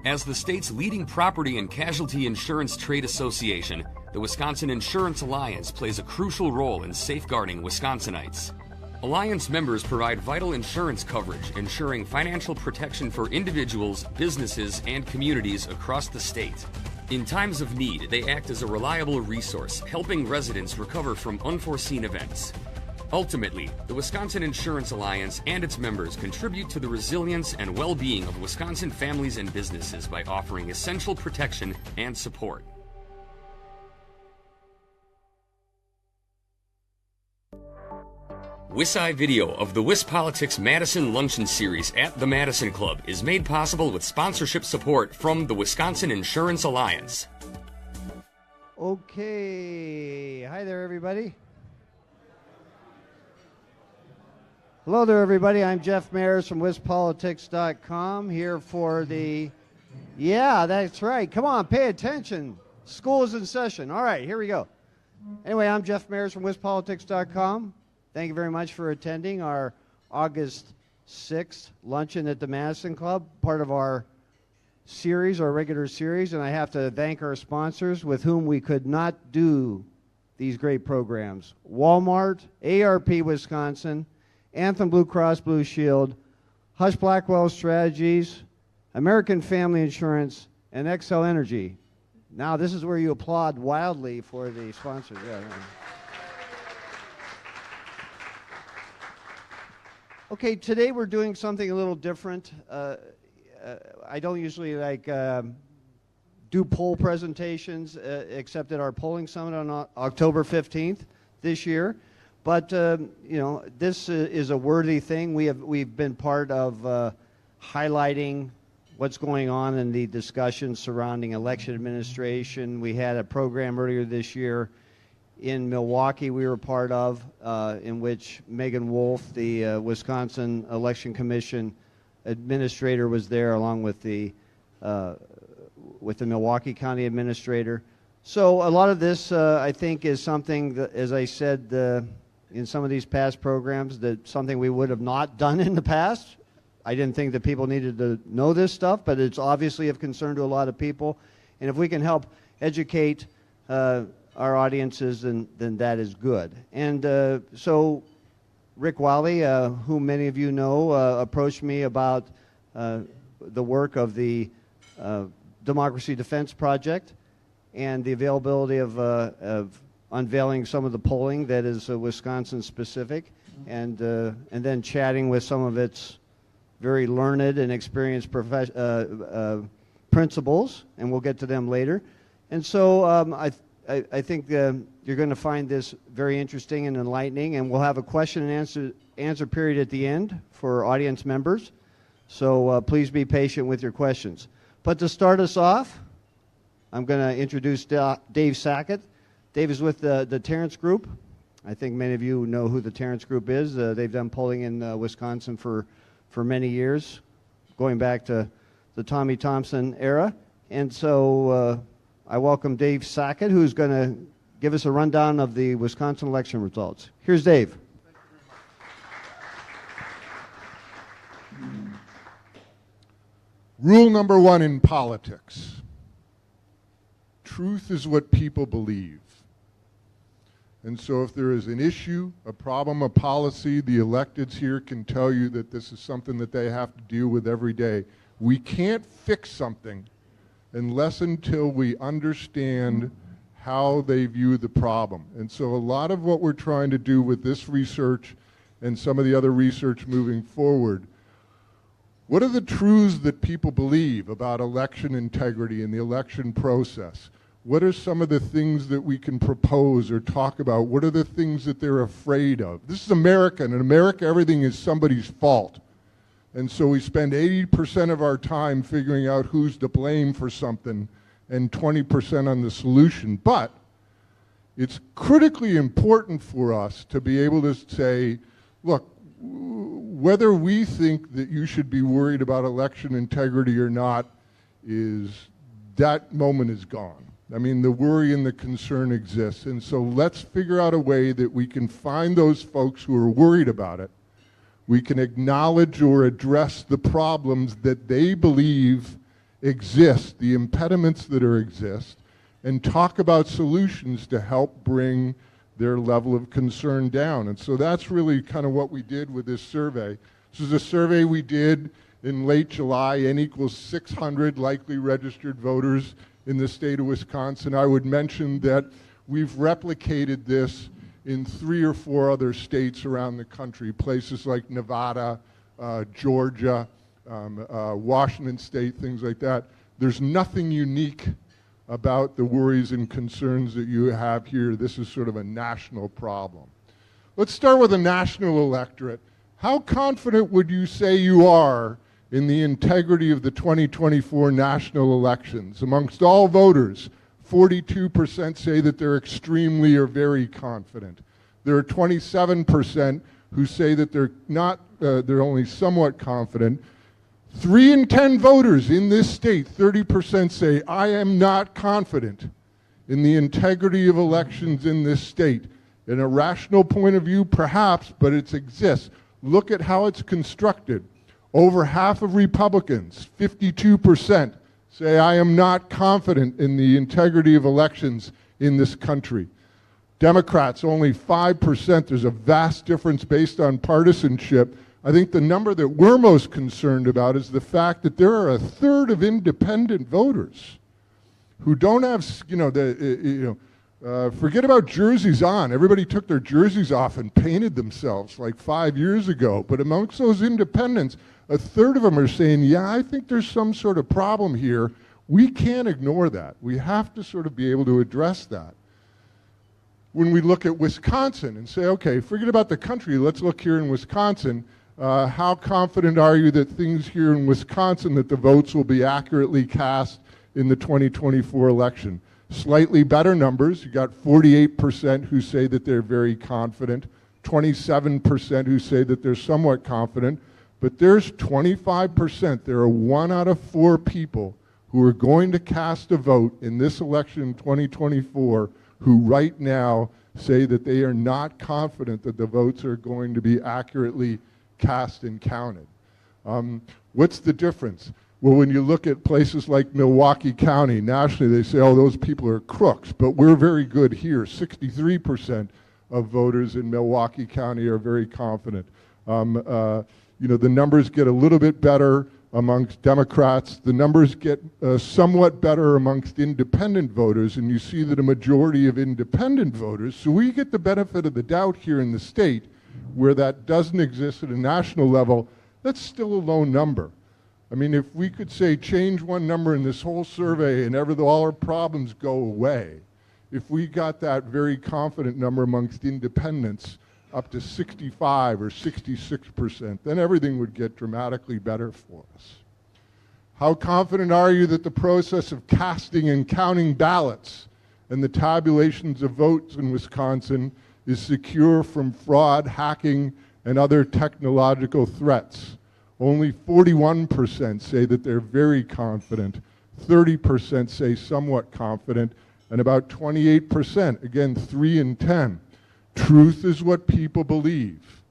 As the state's leading property and casualty insurance trade association, the Wisconsin Insurance Alliance plays a crucial role in safeguarding Wisconsinites. Alliance members provide vital insurance coverage, ensuring financial protection for individuals, businesses, and communities across the state. In times of need, they act as a reliable resource, helping residents recover from unforeseen events. Ultimately, the Wisconsin Insurance Alliance and its members contribute to the resilience and well-being of Wisconsin families and businesses by offering essential protection and support. WisI video of the WisPolitics Madison Luncheon series at the Madison Club is made possible with sponsorship support from the Wisconsin Insurance Alliance. Okay, hi there everybody. Hello there, everybody. I'm Jeff Mayers from WisPolitics.com here for the... Yeah, that's right. Come on, pay attention. School is in session. All right, here we go. Anyway, I'm Jeff Mayers from WisPolitics.com. Thank you very much for attending our August 6th luncheon at the Madison Club, part of our series, our regular series, and I have to thank our sponsors with whom we could not do these great programs. Walmart, ARP Wisconsin, Anthem Blue Cross Blue Shield, Hush Blackwell Strategies, American Family Insurance, and Xcel Energy. Now, this is where you applaud wildly for the sponsors. Yeah. Okay, today we're doing something a little different. I don't usually do poll presentations except at our polling summit on October 15th this year. But you know, this is a worthy thing. We've been part of highlighting what's going on in the discussion surrounding election administration. We had a program earlier this year in Milwaukee we were part of, in which Megan Wolf, the Wisconsin Election Commission administrator, was there along with the Milwaukee County administrator. So a lot of this, I think, is something that, as I said in some of these past programs, that something we would have not done in the past. I didn't think that people needed to know this stuff, but it's obviously of concern to a lot of people. And if we can help educate our audiences, then that is good. And so Rick Wiley, who many of you know, approached me about the work of the Democracy Defense Project and the availability of unveiling some of the polling that is Wisconsin specific, and then chatting with some of its very learned and experienced principals, and we'll get to them later. And so I think you're going to find this very interesting and enlightening, and we'll have a question and answer period at the end for audience members. So please be patient with your questions. But to start us off, I'm going to introduce Dave Sackett. Dave is with the Tarrance Group. I think many of you know who the Tarrance Group is. They've done polling in Wisconsin for many years, going back to the Tommy Thompson era. And so I welcome Dave Sackett, who's going to give us a rundown of the Wisconsin election results. Here's Dave. Rule number one in politics: truth is what people believe. And so if there is an issue, a problem, a policy, the electeds here can tell you that this is something that they have to deal with every day. We can't fix something unless until we understand how they view the problem. And so a lot of what we're trying to do with this research and some of the other research moving forward, what are the truths that people believe about election integrity and the election process? What are some of the things that we can propose or talk about? What are the things that they're afraid of? This is America, and in America, everything is somebody's fault. And so we spend 80% of our time figuring out who's to blame for something and 20% on the solution. But it's critically important for us to be able to say, look, whether we think that you should be worried about election integrity or not, that moment is gone. I mean, the worry and the concern exists. And so let's figure out a way that we can find those folks who are worried about it. We can acknowledge or address the problems that they believe exist, the impediments that exist, and talk about solutions to help bring their level of concern down. And so that's really kind of what we did with this survey. This is a survey we did in late July. N equals 600 likely registered voters in the state of Wisconsin. I would mention that we've replicated this in 3 or 4 other states around the country, places like Nevada, Georgia, Washington State, things like that. There's nothing unique about the worries and concerns that you have here. This is sort of a national problem. Let's start with the national electorate. How confident would you say you are in the integrity of the 2024 national elections? Amongst all voters, 42% say that they're extremely or very confident. There are 27% who say that they're not, they're only somewhat confident. 3 in 10 voters in this state, 30% say, I am not confident in the integrity of elections in this state. In a rational point of view, perhaps, but it exists. Look at how it's constructed. Over half of Republicans, 52%, say, I am not confident in the integrity of elections in this country. Democrats, only 5%. There's a vast difference based on partisanship. I think the number that we're most concerned about is the fact that there are 1/3 of independent voters who don't have, forget about jerseys on. Everybody took their jerseys off and painted themselves like 5 years ago. But amongst those independents, 1/3 of them are saying, yeah, I think there's some sort of problem here. We can't ignore that. We have to sort of be able to address that. When we look at Wisconsin and say, okay, forget about the country, let's look here in Wisconsin. How confident are you that things here in Wisconsin, that the votes will be accurately cast in the 2024 election? Slightly better numbers. You got 48% who say that they're very confident, 27% who say that they're somewhat confident, but there's 25%. There are 1 out of 4 people who are going to cast a vote in this election in 2024 who right now say that they are not confident that the votes are going to be accurately cast and counted. What's the difference? Well, when you look at places like Milwaukee County, nationally they say, oh, those people are crooks, but we're very good here. 63% of voters in Milwaukee County are very confident. The numbers get a little bit better amongst Democrats. The numbers get somewhat better amongst independent voters, and you see that a majority of independent voters, so we get the benefit of the doubt here in the state, where that doesn't exist at a national level. That's still a low number. I mean, if we could say change one number in this whole survey and all our problems go away, if we got that very confident number amongst independents up to 65 or 66%, then everything would get dramatically better for us. How confident are you that the process of casting and counting ballots and the tabulations of votes in Wisconsin is secure from fraud, hacking, and other technological threats? Only 41% say that they're very confident, 30% say somewhat confident, and about 28%, again, 3 in 10. Truth is what people believe.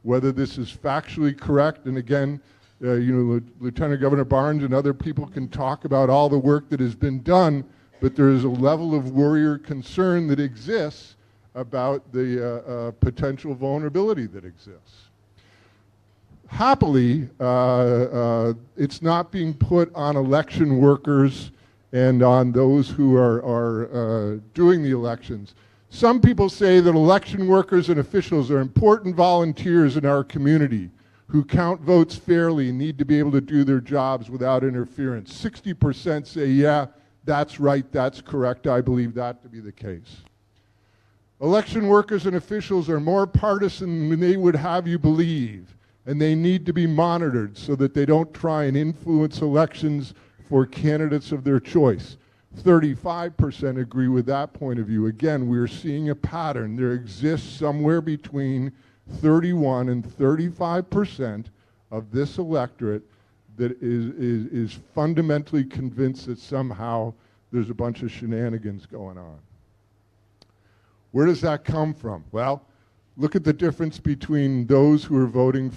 Whether this is factually correct, and again, Lieutenant Governor Barnes and other people can talk about all the work that has been done, but there is a level of worry or concern that exists about the potential vulnerability that exists. Happily, it's not being put on election workers and on those who are doing the elections. Some people say that election workers and officials are important volunteers in our community who count votes fairly and need to be able to do their jobs without interference. 60% say, yeah, that's right, that's correct, I believe that to be the case. Election workers and officials are more partisan than they would have you believe, and they need to be monitored so that they don't try and influence elections for candidates of their choice. 35% agree with that point of view. Again, we're seeing a pattern. There exists somewhere between 31 and 35% of this electorate that is fundamentally convinced that somehow there's a bunch of shenanigans going on. Where does that come from? Well, look at the difference between those who are voted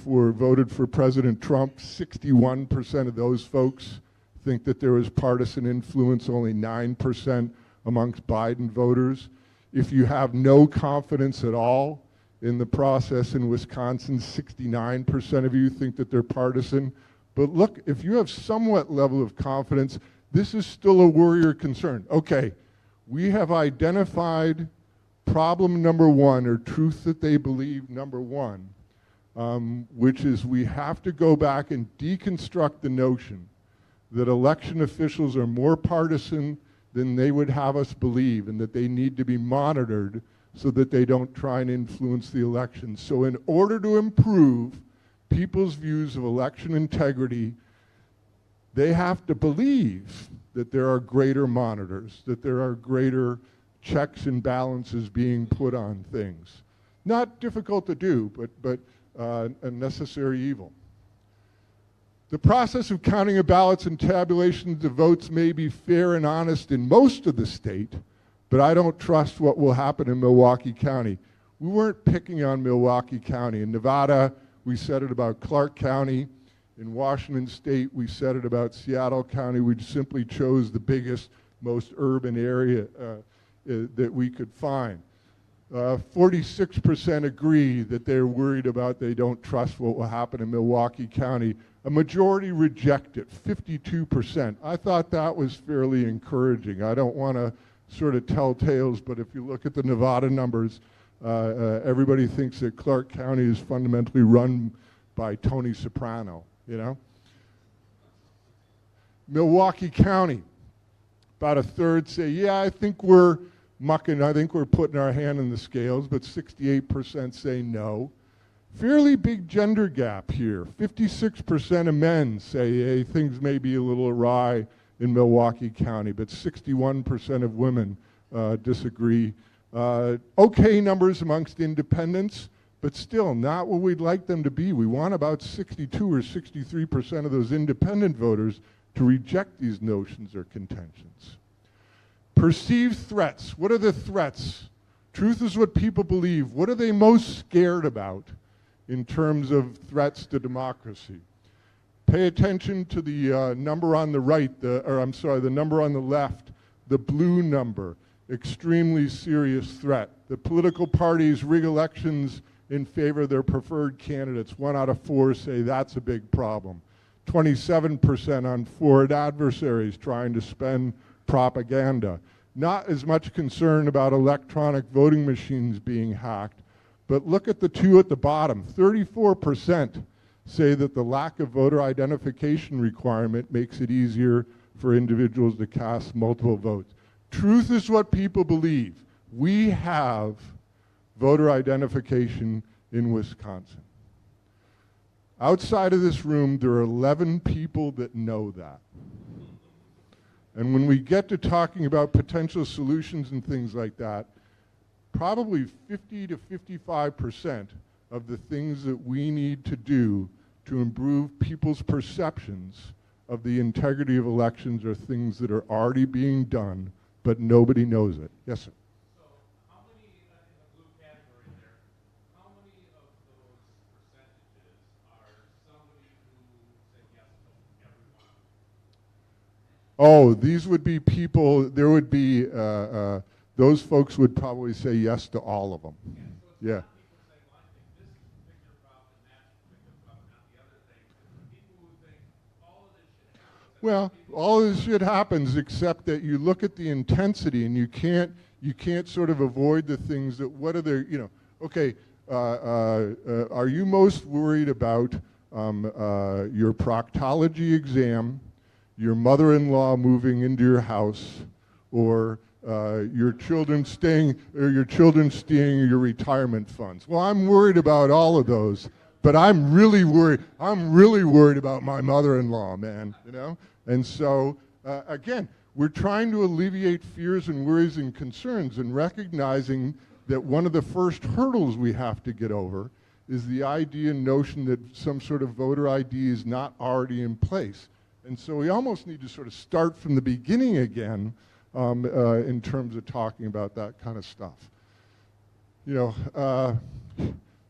for President Trump. 61% of those folks think that there was partisan influence, only 9% amongst Biden voters. If you have no confidence at all in the process in Wisconsin, 69% of you think that they're partisan. But look, if you have somewhat level of confidence, this is still a worry or concern. Okay, we have identified problem number one, or truth that they believe number one, which is we have to go back and deconstruct the notion that election officials are more partisan than they would have us believe, and that they need to be monitored so that they don't try and influence the election. So in order to improve people's views of election integrity, they have to believe that there are greater monitors, that there are greater checks and balances being put on things. Not difficult to do, but a necessary evil. The process of counting of ballots and tabulation of the votes may be fair and honest in most of the state, but I don't trust what will happen in Milwaukee County. We weren't picking on Milwaukee County. In Nevada, we said it about Clark County. In Washington State, we said it about Seattle County. We simply chose the biggest, most urban area that we could find. 46% agree that they're worried about, they don't trust what will happen in Milwaukee County. A majority reject it, 52%. I thought that was fairly encouraging. I don't want to sort of tell tales, but if you look at the Nevada numbers, everybody thinks that Clark County is fundamentally run by Tony Soprano, you know? Milwaukee County, about a third say, yeah, I think we're mucking, I think we're putting our hand in the scales, but 68% say no. Fairly big gender gap here. 56% of men say, hey, things may be a little awry in Milwaukee County, but 61% of women disagree. Okay numbers amongst independents, but still not what we'd like them to be. We want about 62 or 63% of those independent voters to reject these notions or contentions. Perceived threats. What are the threats? Truth is what people believe. What are they most scared about in terms of threats to democracy? Pay attention to the number on the right, the number on the left, the blue number, extremely serious threat. The political parties rig elections in favor of their preferred candidates. 1 out of 4 say that's a big problem. 27% on foreign adversaries trying to spend propaganda. Not as much concern about electronic voting machines being hacked, but look at the two at the bottom. 34% say that the lack of voter identification requirement makes it easier for individuals to cast multiple votes. Truth is what people believe. We have voter identification in Wisconsin. Outside of this room, there are 11 people that know that. And when we get to talking about potential solutions and things like that, probably 50 to 55% of the things that we need to do to improve people's perceptions of the integrity of elections are things that are already being done, but nobody knows it. Yes, sir. So how many, in the blue category there, how many of those percentages are somebody who said yes to everyone? Oh, these would be people, there would be, those folks would probably say yes to all of them. Yeah. Well, all of this shit happens, except that you look at the intensity and you can't sort of avoid the things that, what are their, you know, okay, are you most worried about your proctology exam, your mother-in-law moving into your house, or your children stealing your retirement funds? Well, I'm worried about all of those, but I'm really worried about my mother-in-law, man, you know? And so, again, we're trying to alleviate fears and worries and concerns, and recognizing that one of the first hurdles we have to get over is the idea and notion that some sort of voter ID is not already in place. And so we almost need to sort of start from the beginning again in terms of talking about that kind of stuff. You know,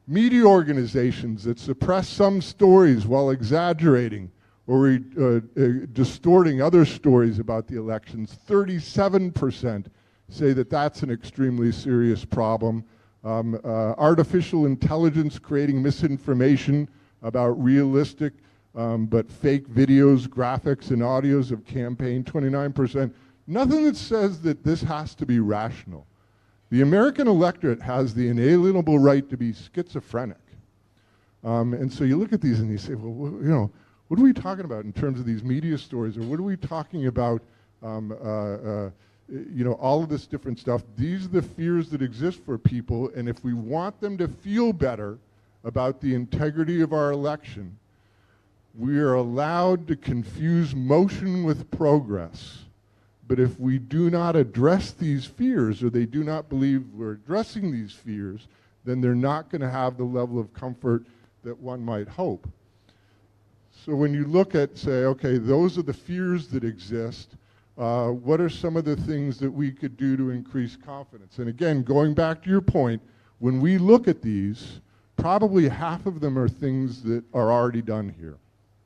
media organizations that suppress some stories while exaggerating or distorting other stories about the elections. 37% say that that's an extremely serious problem. Artificial intelligence creating misinformation about realistic but fake videos, graphics, and audios of campaign, 29%. Nothing that says that this has to be rational. The American electorate has the inalienable right to be schizophrenic. And so you look at these and you say, well, you know, what are we talking about in terms of these media stories, or what are we talking about, you know, all of this different stuff? These are the fears that exist for people, and if we want them to feel better about the integrity of our election, we are allowed to confuse motion with progress. But if we do not address these fears, or they do not believe we're addressing these fears, then they're not going to have the level of comfort that one might hope. So when you look at, say, okay, those are the fears that exist, what are some of the things that we could do to increase confidence? And again, going back to your point, when we look at these, probably half of them are things that are already done here.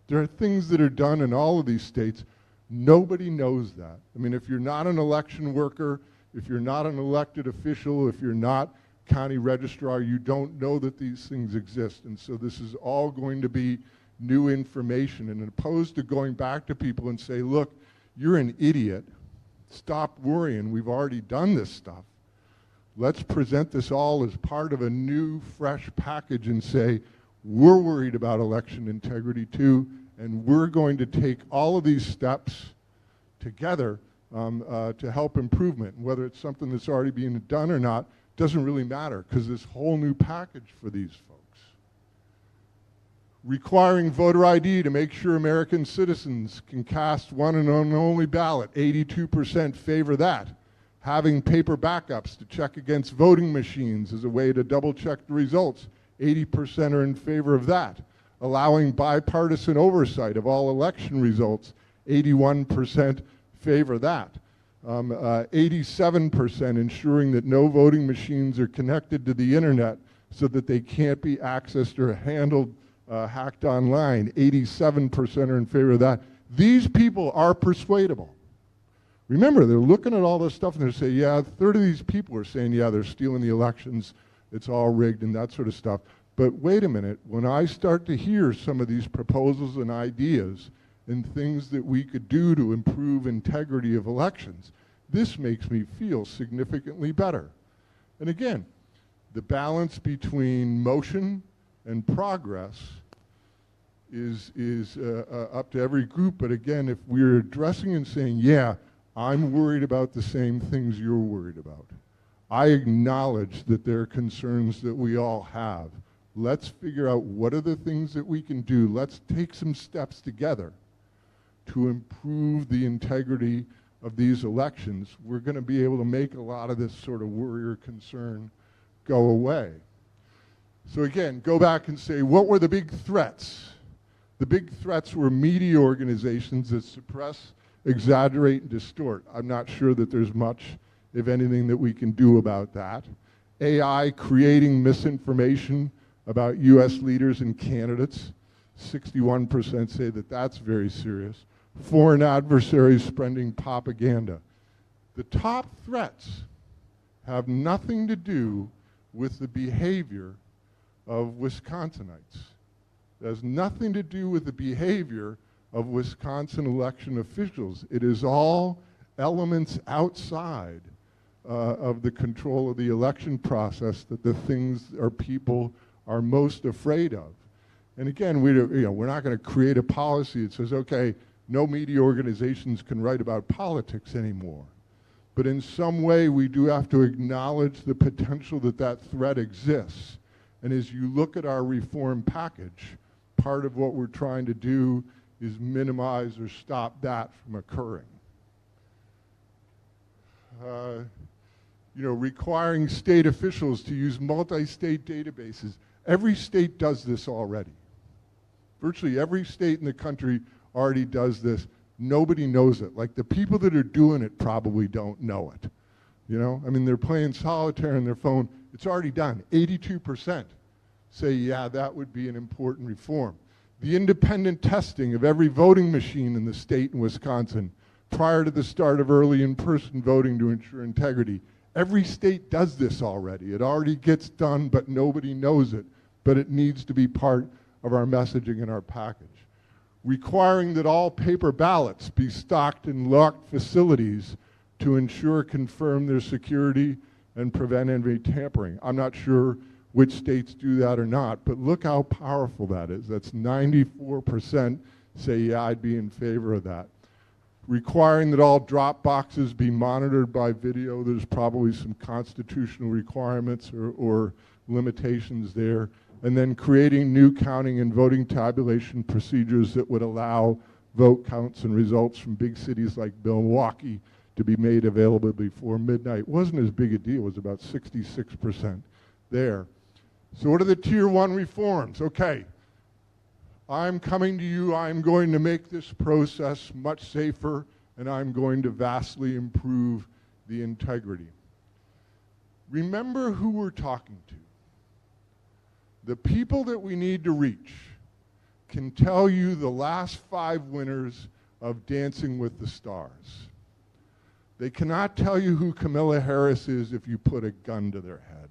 There are things that are done in all of these states. Nobody knows that. I mean, if you're not an election worker, if you're not an elected official, if you're not county registrar, you don't know that these things exist. And so this is all going to be new information. And opposed to going back to people and say, look, you're an idiot, stop worrying, we've already done this stuff. Let's present this all as part of a new, fresh package and say, we're worried about election integrity too, and we're going to take all of these steps together to help improvement. And whether it's something that's already being done or not doesn't really matter, because this whole new package for these folks. Requiring voter ID to make sure American citizens can cast one and only ballot, 82% favor that. Having paper backups to check against voting machines as a way to double check the results, 80% are in favor of that. Allowing bipartisan oversight of all election results, 81% favor that. 87% ensuring that no voting machines are connected to the internet so that they can't be accessed or handled, hacked online. 87% are in favor of that. These people are persuadable. Remember, they're looking at all this stuff and they're saying, yeah, a third of these people are saying, yeah, they're stealing the elections, it's all rigged and that sort of stuff. But wait a minute, when I start to hear some of these proposals and ideas and things that we could do to improve integrity of elections, this makes me feel significantly better. And again, the balance between motion and progress is up to every group. But again, if we're addressing and saying, yeah, I'm worried about the same things you're worried about. I acknowledge that there are concerns that we all have. Let's figure out what are the things that we can do. Let's take some steps together to improve the integrity of these elections. We're going to be able to make a lot of this sort of worry or concern go away. So again, go back and say, what were the big threats? The big threats were media organizations that suppress, exaggerate, and distort. I'm not sure that there's much, if anything, that we can do about that. AI creating misinformation about U.S. leaders and candidates. 61% say that that's very serious. Foreign adversaries spreading propaganda. The top threats have nothing to do with the behavior of Wisconsinites. It has nothing to do with the behavior of Wisconsin election officials. It is all elements outside of the control of the election process that the things our people are most afraid of. And again, we're not going to create a policy that says, okay, no media organizations can write about politics anymore. But in some way, we do have to acknowledge the potential that that threat exists. And as you look at our reform package, part of what we're trying to do is minimize or stop that from occurring. Requiring state officials to use multi-state databases. Every state does this already. Virtually every state in the country already does this. Nobody knows it. Like, the people that are doing it probably don't know it. You know, I mean, they're playing solitaire on their phone. It's already done. 82% say, yeah, that would be an important reform. the independent testing of every voting machine in the state in Wisconsin prior to the start of early in-person voting to ensure integrity. Every state does this already. It already gets done, but nobody knows it. But it needs to be part of our messaging in our package. Requiring that all paper ballots be stocked in locked facilities to ensure, confirm their security, and prevent any tampering. I'm not sure which states do that or not, but look how powerful that is. That's 94% say, yeah, I'd be in favor of that. Requiring that all drop boxes be monitored by video. There's probably some constitutional requirements or limitations there. And then creating new counting and voting tabulation procedures that would allow vote counts and results from big cities like Milwaukee to be made available before midnight. It wasn't as big a deal. It was about 66% there. So what are the tier 1 reforms? Okay. I'm coming to you, I'm going to make this process much safer, and I'm going to vastly improve the integrity. Remember who we're talking to. The people that we need to reach can tell you the last 5 winners of Dancing with the Stars. They cannot tell you who Kamala Harris is if you put a gun to their head.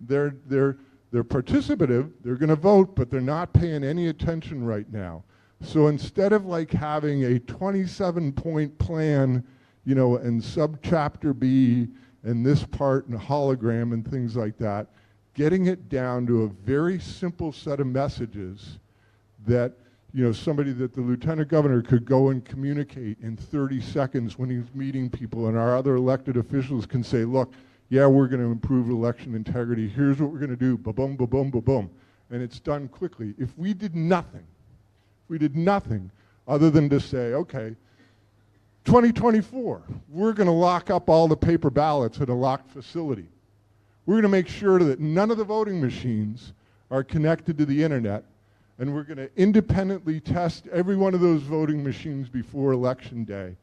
They're participative, they're going to vote, but they're not paying any attention right now. So instead of like having a 27-point plan, you know, and subchapter B and this part and a hologram and things like that, getting it down to a very simple set of messages that, you know, somebody that the lieutenant governor could go and communicate in 30 seconds when he's meeting people, and our other elected officials can say, look, yeah, we're going to improve election integrity. Here's what we're going to do. Ba-boom, ba-boom, ba-boom. And it's done quickly. If we did nothing other than to say, okay, 2024, we're going to lock up all the paper ballots at a locked facility. We're going to make sure that none of the voting machines are connected to the internet, and we're going to independently test every one of those voting machines before Election Day.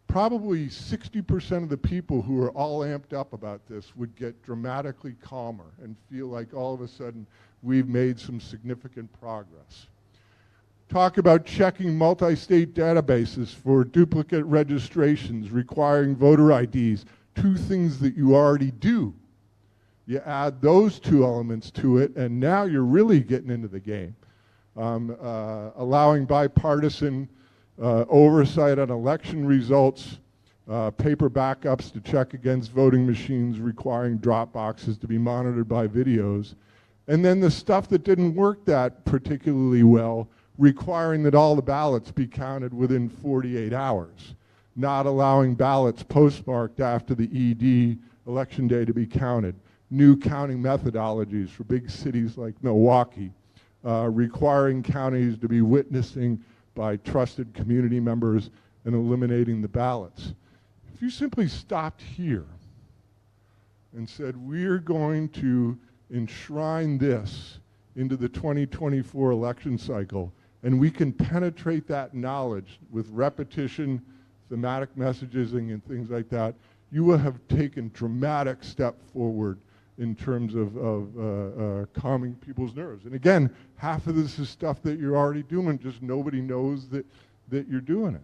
Probably 60% of the people who are all amped up about this would get dramatically calmer and feel like all of a sudden we've made some significant progress. Talk about checking multi-state databases for duplicate registrations, requiring voter IDs, 2 things that you already do. You add those 2 elements to it, and now you're really getting into the game. Allowing bipartisan oversight on election results, paper backups to check against voting machines, requiring drop boxes to be monitored by videos. And then the stuff that didn't work that particularly well, requiring that all the ballots be counted within 48 hours, not allowing ballots postmarked after the ED election day to be counted. New counting methodologies for big cities like Milwaukee, requiring counties to be witnessing by trusted community members and eliminating the ballots. If you simply stopped here and said, we're going to enshrine this into the 2024 election cycle, and we can penetrate that knowledge with repetition, thematic messaging, and things like that, you will have taken dramatic step forward in terms of calming people's nerves. And again, half of this is stuff that you're already doing, just nobody knows that you're doing it.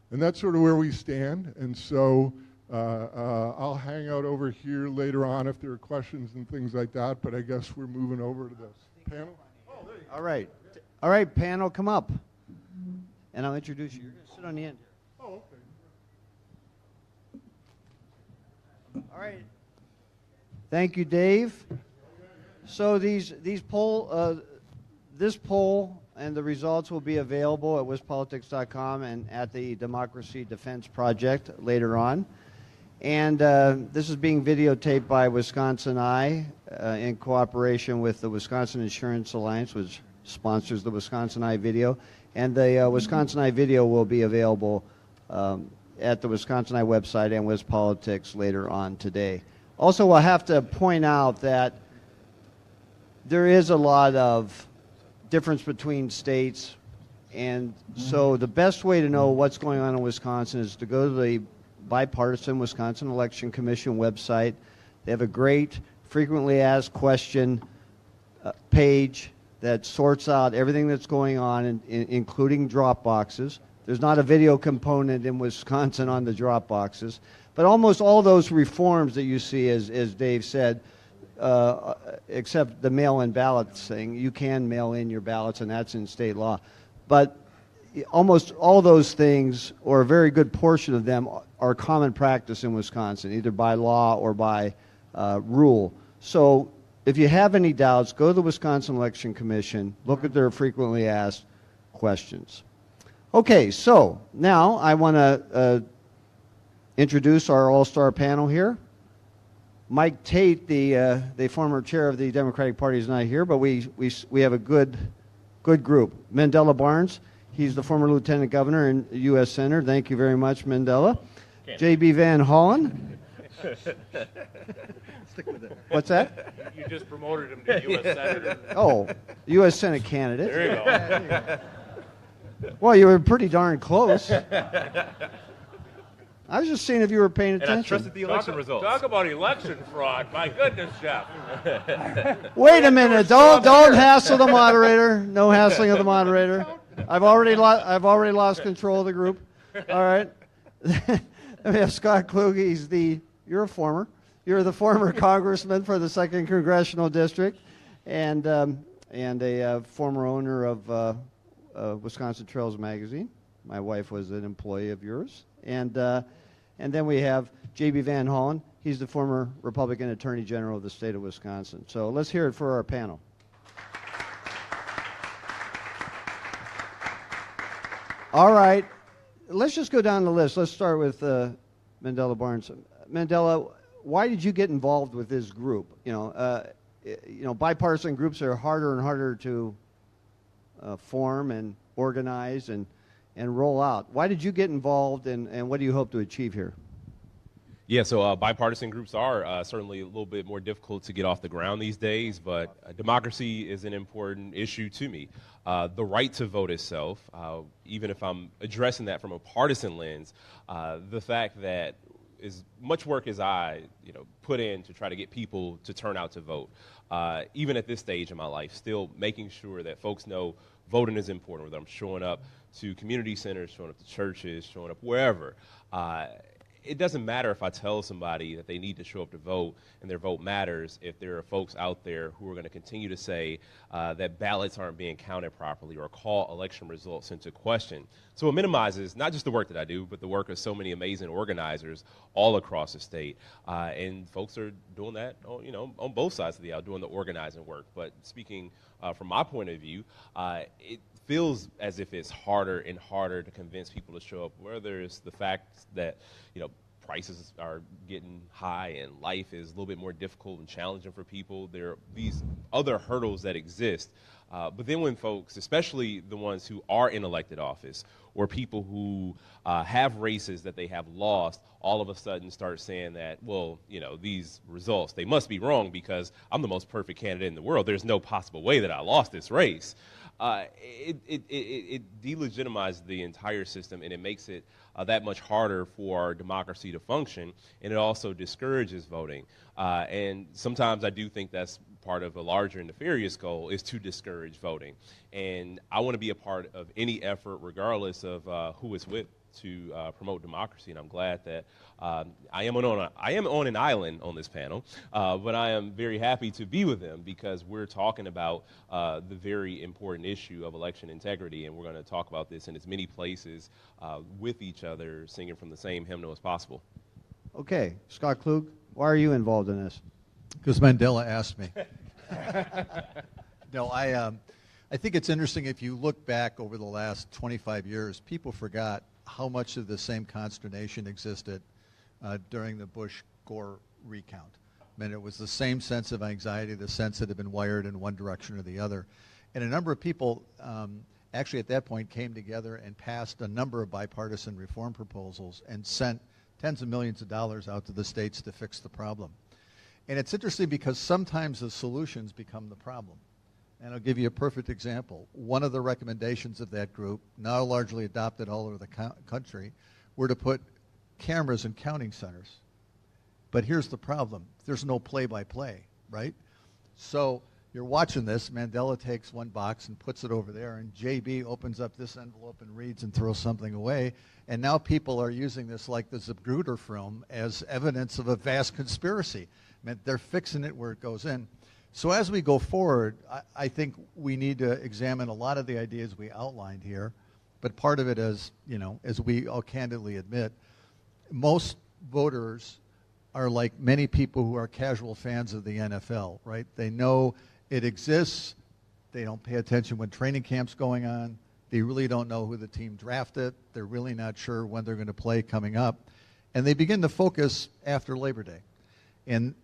And that's sort of where we stand. And so I'll hang out over here later on if there are questions and things like that, but I guess we're moving over to this panel. Oh, there you go. All right, panel, come up. And I'll introduce you. You're going to sit on the end here. Oh, okay. All right. Thank you, Dave. So this poll and the results will be available at wispolitics.com and at the Democracy Defense Project later on. And this is being videotaped by Wisconsin Eye in cooperation with the Wisconsin Insurance Alliance, which sponsors the Wisconsin Eye video. And the Wisconsin Eye video will be available at the Wisconsin Eye website and WisPolitics later on today. Also, I'll have to point out that there is a lot of difference between states, and so the best way to know what's going on in Wisconsin is to go to the bipartisan Wisconsin Election Commission website. They have a great frequently asked question page that sorts out everything that's going on, including drop boxes. There's not a video component in Wisconsin on the drop boxes. But almost all those reforms that you see, as Dave said, except the mail-in ballots thing, you can mail in your ballots, and that's in state law. But almost all those things, or a very good portion of them, are common practice in Wisconsin, either by law or by rule. So if you have any doubts, go to the Wisconsin Election Commission, look at their frequently asked questions. Okay, so now I want to introduce our all-star panel here. Mike Tate, the former chair of the Democratic Party, is not here, but we have a good group. Mandela Barnes, he's the former lieutenant governor and U.S. senator. Thank you very much, Mandela. J.B. Van Hollen. Stick with it. What's that? You just promoted him to U.S. Senator. Oh, U.S. Senate candidate. There you go. There you go. Well, you were pretty darn close. I was just seeing if you were paying And I attention. trusted the election results. Talk about election fraud. My goodness, Jeff. Wait a minute! Don't hassle the moderator. No hassling of the moderator. I've already lost control of the group. All right. Then we have Scott Klug. You're the former congressman for the 2nd Congressional District, and a former owner of Wisconsin Trails magazine. My wife was an employee of yours, and then we have J.B. Van Hollen. He's the former Republican Attorney General of the state of Wisconsin. So let's hear it for our panel. All right, let's just go down the list. Let's start with Mandela Barnes. Mandela, why did you get involved with this group? Bipartisan groups are harder and harder to form and organize and roll out. Why did you get involved, and what do you hope to achieve here? Yeah, so bipartisan groups are certainly a little bit more difficult to get off the ground these days, but democracy is an important issue to me. The right to vote itself, even if I'm addressing that from a partisan lens, the fact that as much work as I put in to try to get people to turn out to vote, even at this stage in my life, still making sure that folks know voting is important, whether I'm showing up to community centers, showing up to churches, showing up wherever. It doesn't matter if I tell somebody that they need to show up to vote and their vote matters if there are folks out there who are going to continue to say that ballots aren't being counted properly or call election results into question. So it minimizes not just the work that I do, but the work of so many amazing organizers all across the state. And folks are doing that on both sides of the aisle, doing the organizing work. But speaking from my point of view, it feels as if it's harder and harder to convince people to show up, whether it's the fact that prices are getting high and life is a little bit more difficult and challenging for people. There are these other hurdles that exist. But then when folks, especially the ones who are in elected office or people who have races that they have lost, all of a sudden start saying that, well, these results, they must be wrong because I'm the most perfect candidate in the world. There's no possible way that I lost this race. It delegitimizes the entire system, and it makes it that much harder for our democracy to function, and it also discourages voting. And sometimes I do think that's part of a larger and nefarious goal, is to discourage voting. And I want to be a part of any effort, regardless of who it's with, to promote democracy, and I'm glad that I am on an island on this panel, but I am very happy to be with them because we're talking about the very important issue of election integrity, and we're going to talk about this in as many places with each other, singing from the same hymnal as possible. Okay, Scott Klug, why are you involved in this? Because Mandela asked me. No, I think it's interesting if you look back over the last 25 years, people forgot how much of the same consternation existed during the Bush-Gore recount. I mean, it was the same sense of anxiety, the sense that had been wired in one direction or the other. And a number of people actually at that point came together and passed a number of bipartisan reform proposals and sent tens of millions of dollars out to the states to fix the problem. And it's interesting because sometimes the solutions become the problem. And I'll give you a perfect example. One of the recommendations of that group, now largely adopted all over the country, were to put cameras in counting centers. But here's the problem. There's no play-by-play, right? So you're watching this. Mandela takes one box and puts it over there, and JB opens up this envelope and reads and throws something away. And now people are using this like the Zapruder film as evidence of a vast conspiracy. I mean, they're fixing it where it goes in. So as we go forward, I think we need to examine a lot of the ideas we outlined here. But part of it is, you know, as we all candidly admit, most voters are like many people who are casual fans of the NFL, right? They know it exists. They don't pay attention when training camp's going on. They really don't know who the team drafted. They're really not sure when they're going to play coming up. And they begin to focus after Labor Day. And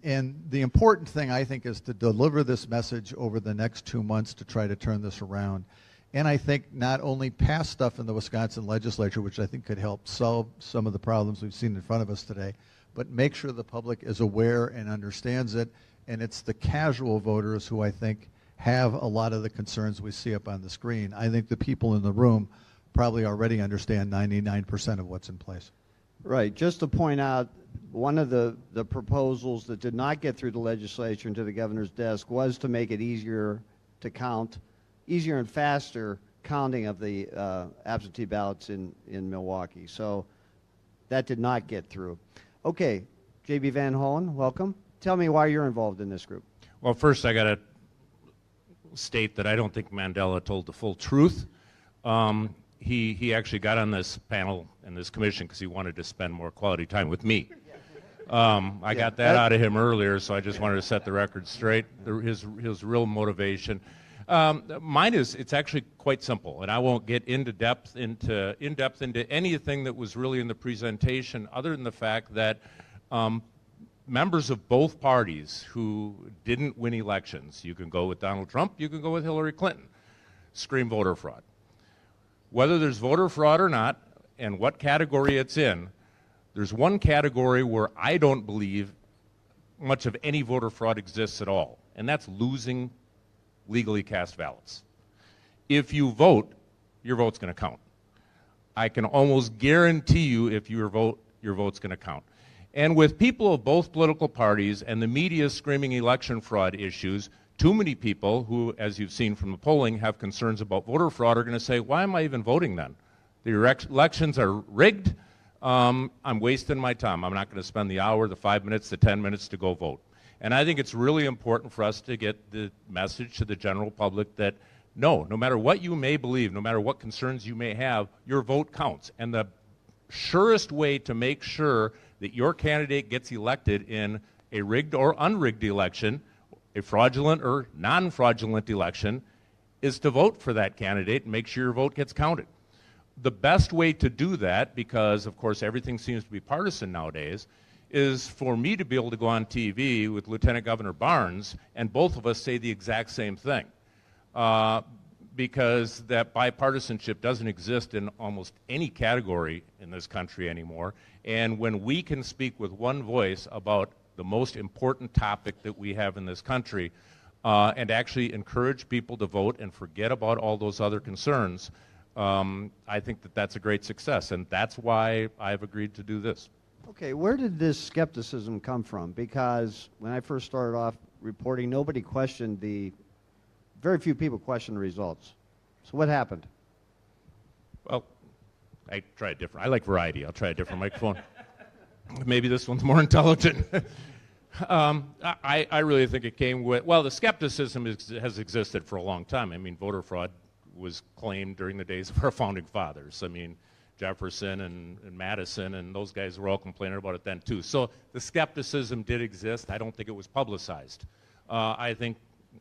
the important thing, I think, is to deliver this message over the next 2 months to try to turn this around. And I think not only pass stuff in the Wisconsin legislature, which I think could help solve some of the problems we've seen in front of us today, but make sure the public is aware and understands it. And it's the casual voters who I think have a lot of the concerns we see up on the screen. I think the people in the room probably already understand 99% of what's in place. Right. Just to point out, one of the proposals that did not get through the legislature and to the governor's desk was to make it easier to count, easier and faster counting of the absentee ballots in Milwaukee. So that did not get through. Okay, J.B. Van Hollen, welcome. Tell me why you're involved in this group. Well, first I got to state that I don't think Mandela told the full truth. He actually got on this panel and this commission because he wanted to spend more quality time with me. I got that out of him earlier, so I just wanted to set the record straight. His real motivation. Mine is, it's actually quite simple, and I won't get in depth into anything that was really in the presentation, other than the fact that members of both parties who didn't win elections, you can go with Donald Trump, you can go with Hillary Clinton, scream voter fraud. Whether there's voter fraud or not, and what category it's in, there's one category where I don't believe much of any voter fraud exists at all, and that's losing legally cast ballots. If you vote, your vote's going to count. I can almost guarantee you if your vote's going to count. And with people of both political parties and the media screaming election fraud issues, too many people who, as you've seen from the polling, have concerns about voter fraud are going to say, why am I even voting then? The elections are rigged. I'm wasting my time. I'm not going to spend the hour, the 5 minutes, the 10 minutes to go vote. And I think it's really important for us to get the message to the general public that no matter what you may believe, no matter what concerns you may have, your vote counts. And the surest way to make sure that your candidate gets elected in a rigged or unrigged election, a fraudulent or non-fraudulent election, is to vote for that candidate and make sure your vote gets counted. The best way to do that, because of course everything seems to be partisan nowadays, is for me to be able to go on TV with Lieutenant Governor Barnes and both of us say the exact same thing. Because that bipartisanship doesn't exist in almost any category in this country anymore. And when we can speak with one voice about the most important topic that we have in this country and actually encourage people to vote and forget about all those other concerns, I think that that's a great success. And that's why I've agreed to do this. Okay, where did this skepticism come from? Because when I first started off reporting, nobody questioned very few people questioned the results. So what happened? Well, I try it different. I like variety. I'll try a different microphone. Maybe this one's more intelligent. I really think it came with, well, the skepticism has existed for a long time. I mean, voter fraud was claimed during the days of our founding fathers. I mean, Jefferson and Madison and those guys were all complaining about it then too. So the skepticism did exist. I don't think it was publicized. I think,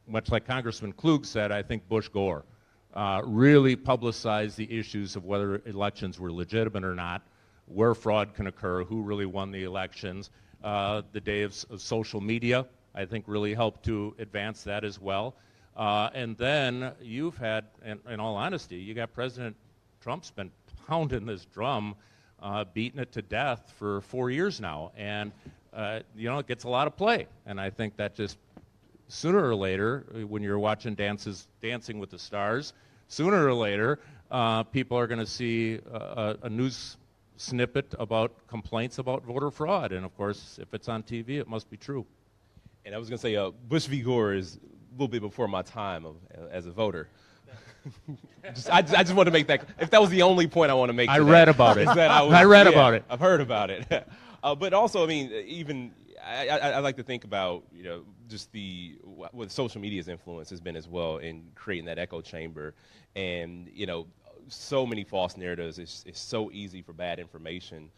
much like Congressman Klug said, I think Bush Gore really publicized the issues of whether elections were legitimate or not, where fraud can occur, who really won the elections. The day of social media, I think, really helped to advance that as well. And then you've had, in all honesty, you got President Trump's been pounding this drum, beating it to death for 4 years now. And, it gets a lot of play. And I think that just sooner or later, when you're watching Dancing with the Stars, sooner or later, people are going to see a news snippet about complaints about voter fraud. And of course, if it's on TV, it must be true. And I was going to say, Bush v. Gore little bit before my time as a voter. I just want to make that. If that was the only point I want to make, I read about it. I read about it. I've heard about it. But also, I mean, even I like to think about, just what social media's influence has been as well in creating that echo chamber, and so many false narratives. It's so easy for bad information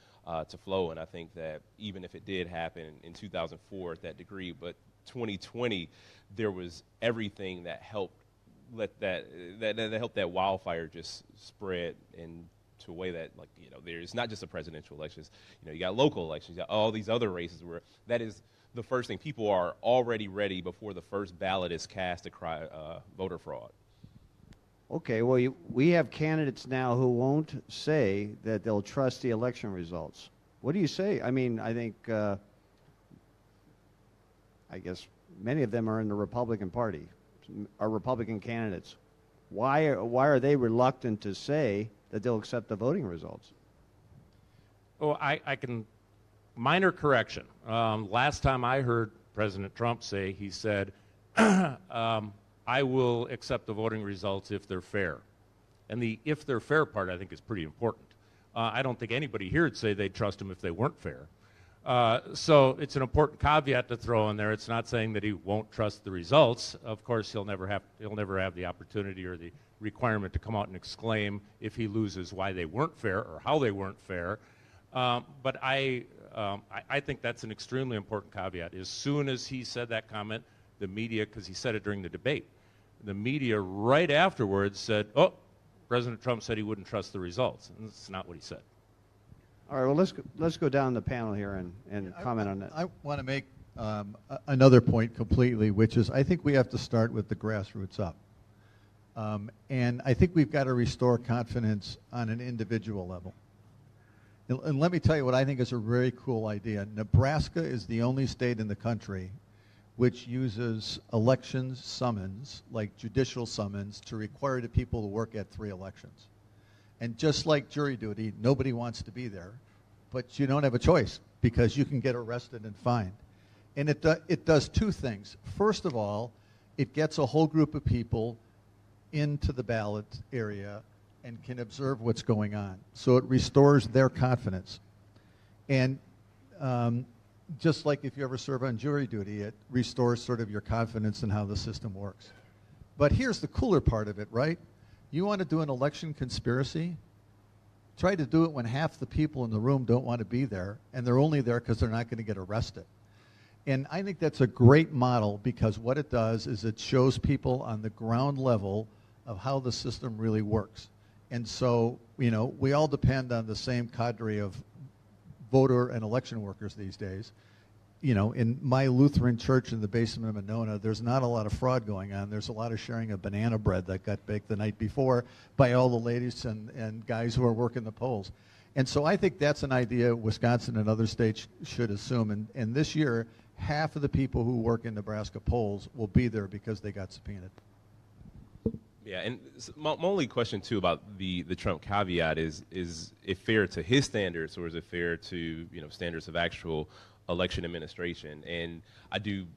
to flow, and I think that even if it did happen in 2004 at that degree, but 2020, there was everything that helped that helped that wildfire just spread into a way that, like, there's not just the presidential elections. You got local elections, you got all these other races where that is the first thing. People are already ready before the first ballot is cast to cry voter fraud. Okay, well, we have candidates now who won't say that they'll trust the election results. What do you say? I mean, I think, I guess many of them are in the Republican Party, are Republican candidates. Why are they reluctant to say that they'll accept the voting results? Oh, I can, minor correction. Last time I heard President Trump say, he said, I will accept the voting results if they're fair. And the if they're fair part, I think, is pretty important. I don't think anybody here would say they'd trust him if they weren't fair. So it's an important caveat to throw in there. It's not saying that he won't trust the results. Of course, he'll never have the opportunity or the requirement to come out and exclaim if he loses why they weren't fair or how they weren't fair. But I think that's an extremely important caveat. As soon as he said that comment, the media, because he said it during the debate, the media right afterwards said, oh, President Trump said he wouldn't trust the results. And that's not what he said. All right, well, let's go down the panel here and comment on that. I want to make another point completely, which is I think we have to start with the grassroots up. And I think we've got to restore confidence on an individual level. And let me tell you what I think is a very cool idea. Nebraska is the only state in the country which uses elections summons, like judicial summons, to require the people to work at 3 elections. And just like jury duty, nobody wants to be there, but you don't have a choice because you can get arrested and fined. And it does 2 things. First of all, it gets a whole group of people into the ballot area and can observe what's going on. So it restores their confidence. And just like if you ever serve on jury duty, it restores sort of your confidence in how the system works. But here's the cooler part of it, right? You want to do an election conspiracy? Try to do it when half the people in the room don't want to be there, and they're only there because they're not going to get arrested. And I think that's a great model because what it does is it shows people on the ground level of how the system really works. And so, we all depend on the same cadre of voter and election workers these days. In my Lutheran church in the basement of Monona, there's not a lot of fraud going on. There's a lot of sharing of banana bread that got baked the night before by all the ladies and guys who are working the polls. And so I think that's an idea Wisconsin and other states should assume. And this year, half of the people who work in Nebraska polls will be there because they got subpoenaed. Yeah, and my only question, too, about the Trump caveat is it fair to his standards, or is it fair to, standards of actual election administration? And I think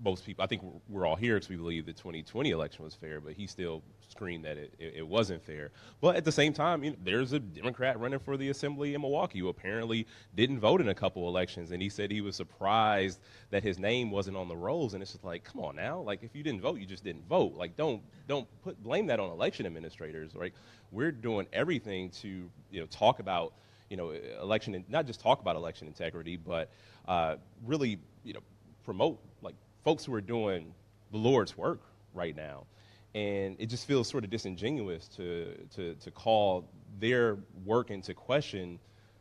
most people, I think we're all here because we believe the 2020 election was fair, but he still screamed that it wasn't fair. But at the same time, there's a Democrat running for the assembly in Milwaukee who apparently didn't vote in a couple elections, and he said he was surprised that his name wasn't on the rolls. And it's just like, come on now, like, if you didn't vote, you just didn't vote. Like, don't blame that on election administrators, right? We're doing everything to talk about election, and not just talk about election integrity, but really promote like folks who are doing the Lord's work right now. And it just feels sort of disingenuous to call their work into question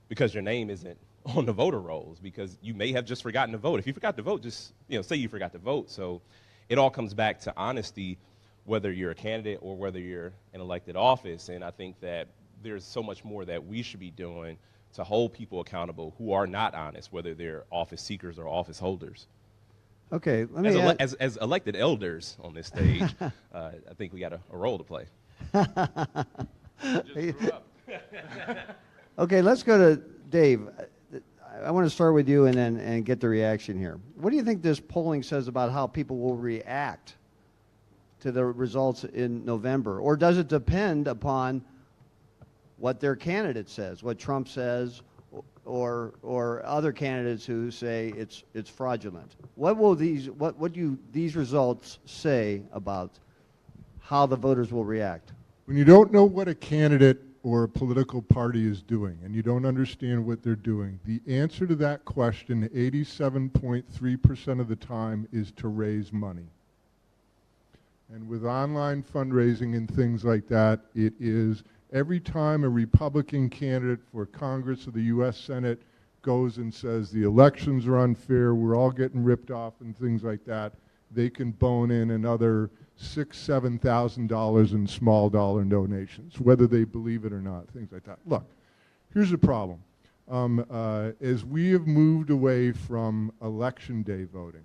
because your name isn't on the voter rolls, because you may have just forgotten to vote. If you forgot to vote, just say you forgot to vote. So it all comes back to honesty, whether you're a candidate or whether you're in elected office. And I think that there's so much more that we should be doing to hold people accountable who are not honest, whether they're office seekers or office holders. Okay, let me as elected elders on this stage, I think we got a role to play. Okay, let's go to Dave. I want to start with you and get the reaction here. What do you think this polling says about how people will react to the results in November? Or does it depend upon what their candidate says, what Trump says, or other candidates who say it's fraudulent? What will these results say about how the voters will react? When you don't know what a candidate or a political party is doing and you don't understand what they're doing, the answer to that question 87.3% of the time is to raise money. And with online fundraising and things like that, it is every time a Republican candidate for Congress or the U.S. Senate goes and says the elections are unfair, we're all getting ripped off and things like that, they can bone in another $6,000, $7,000 in small dollar donations, whether they believe it or not, things like that. Look, here's the problem. As we have moved away from election day voting,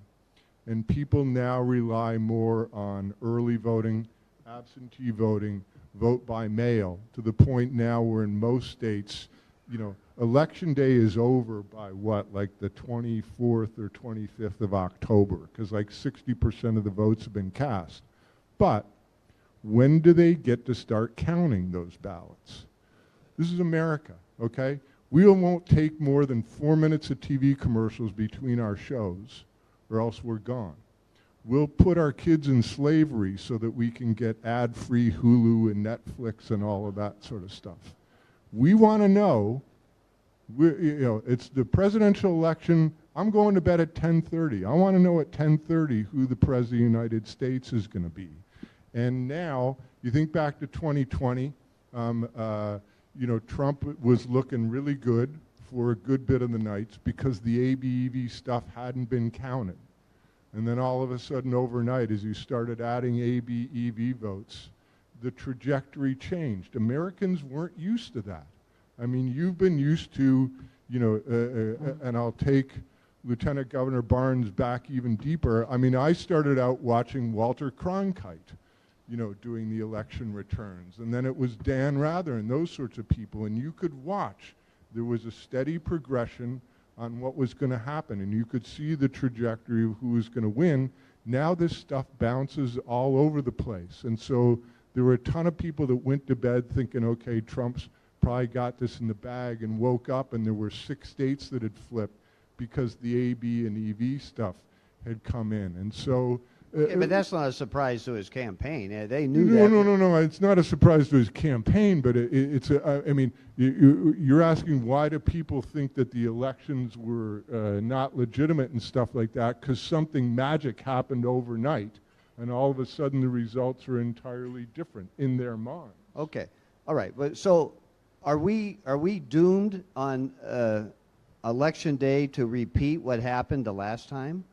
and people now rely more on early voting, absentee voting, vote by mail, to the point now where in most states, election day is over by like the 24th or 25th of October, because like 60% of the votes have been cast. But when do they get to start counting those ballots? This is America, okay? We won't take more than 4 minutes of TV commercials between our shows, or else we're gone. We'll put our kids in slavery so that we can get ad-free Hulu and Netflix and all of that sort of stuff. We want to know, it's the presidential election. I'm going to bed at 10:30. I want to know at 10:30 who the president of the United States is going to be. And now, you think back to 2020, Trump was looking really good for a good bit of the nights because the ABEV stuff hadn't been counted. And then all of a sudden overnight, as you started adding ABEV votes, the trajectory changed. Americans weren't used to that. I mean, you've been used to, and I'll take Lieutenant Governor Barnes back even deeper. I mean, I started out watching Walter Cronkite, doing the election returns. And then it was Dan Rather and those sorts of people. And you could watch. There was a steady progression on what was going to happen. And you could see the trajectory of who was going to win. Now this stuff bounces all over the place. And so there were a ton of people that went to bed thinking, okay, Trump's probably got this in the bag, and woke up and there were 6 states that had flipped because the AB and EV stuff had come in. And so... but that's not a surprise to his campaign. They knew that. No. It's not a surprise to his campaign, but you're asking why do people think that the elections were not legitimate and stuff like that, because something magic happened overnight, and all of a sudden the results are entirely different in their minds. Okay. All right. But so are we doomed on election day to repeat what happened the last time,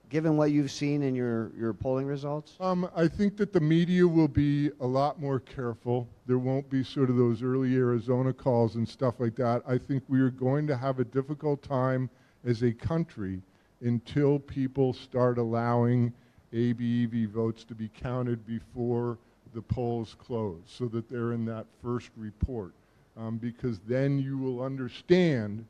given what you've seen in your polling results? I think that the media will be a lot more careful. There won't be sort of those early Arizona calls and stuff like that. I think we are going to have a difficult time as a country until people start allowing ABEV votes to be counted before the polls close, so that they're in that first report. Because then you will understand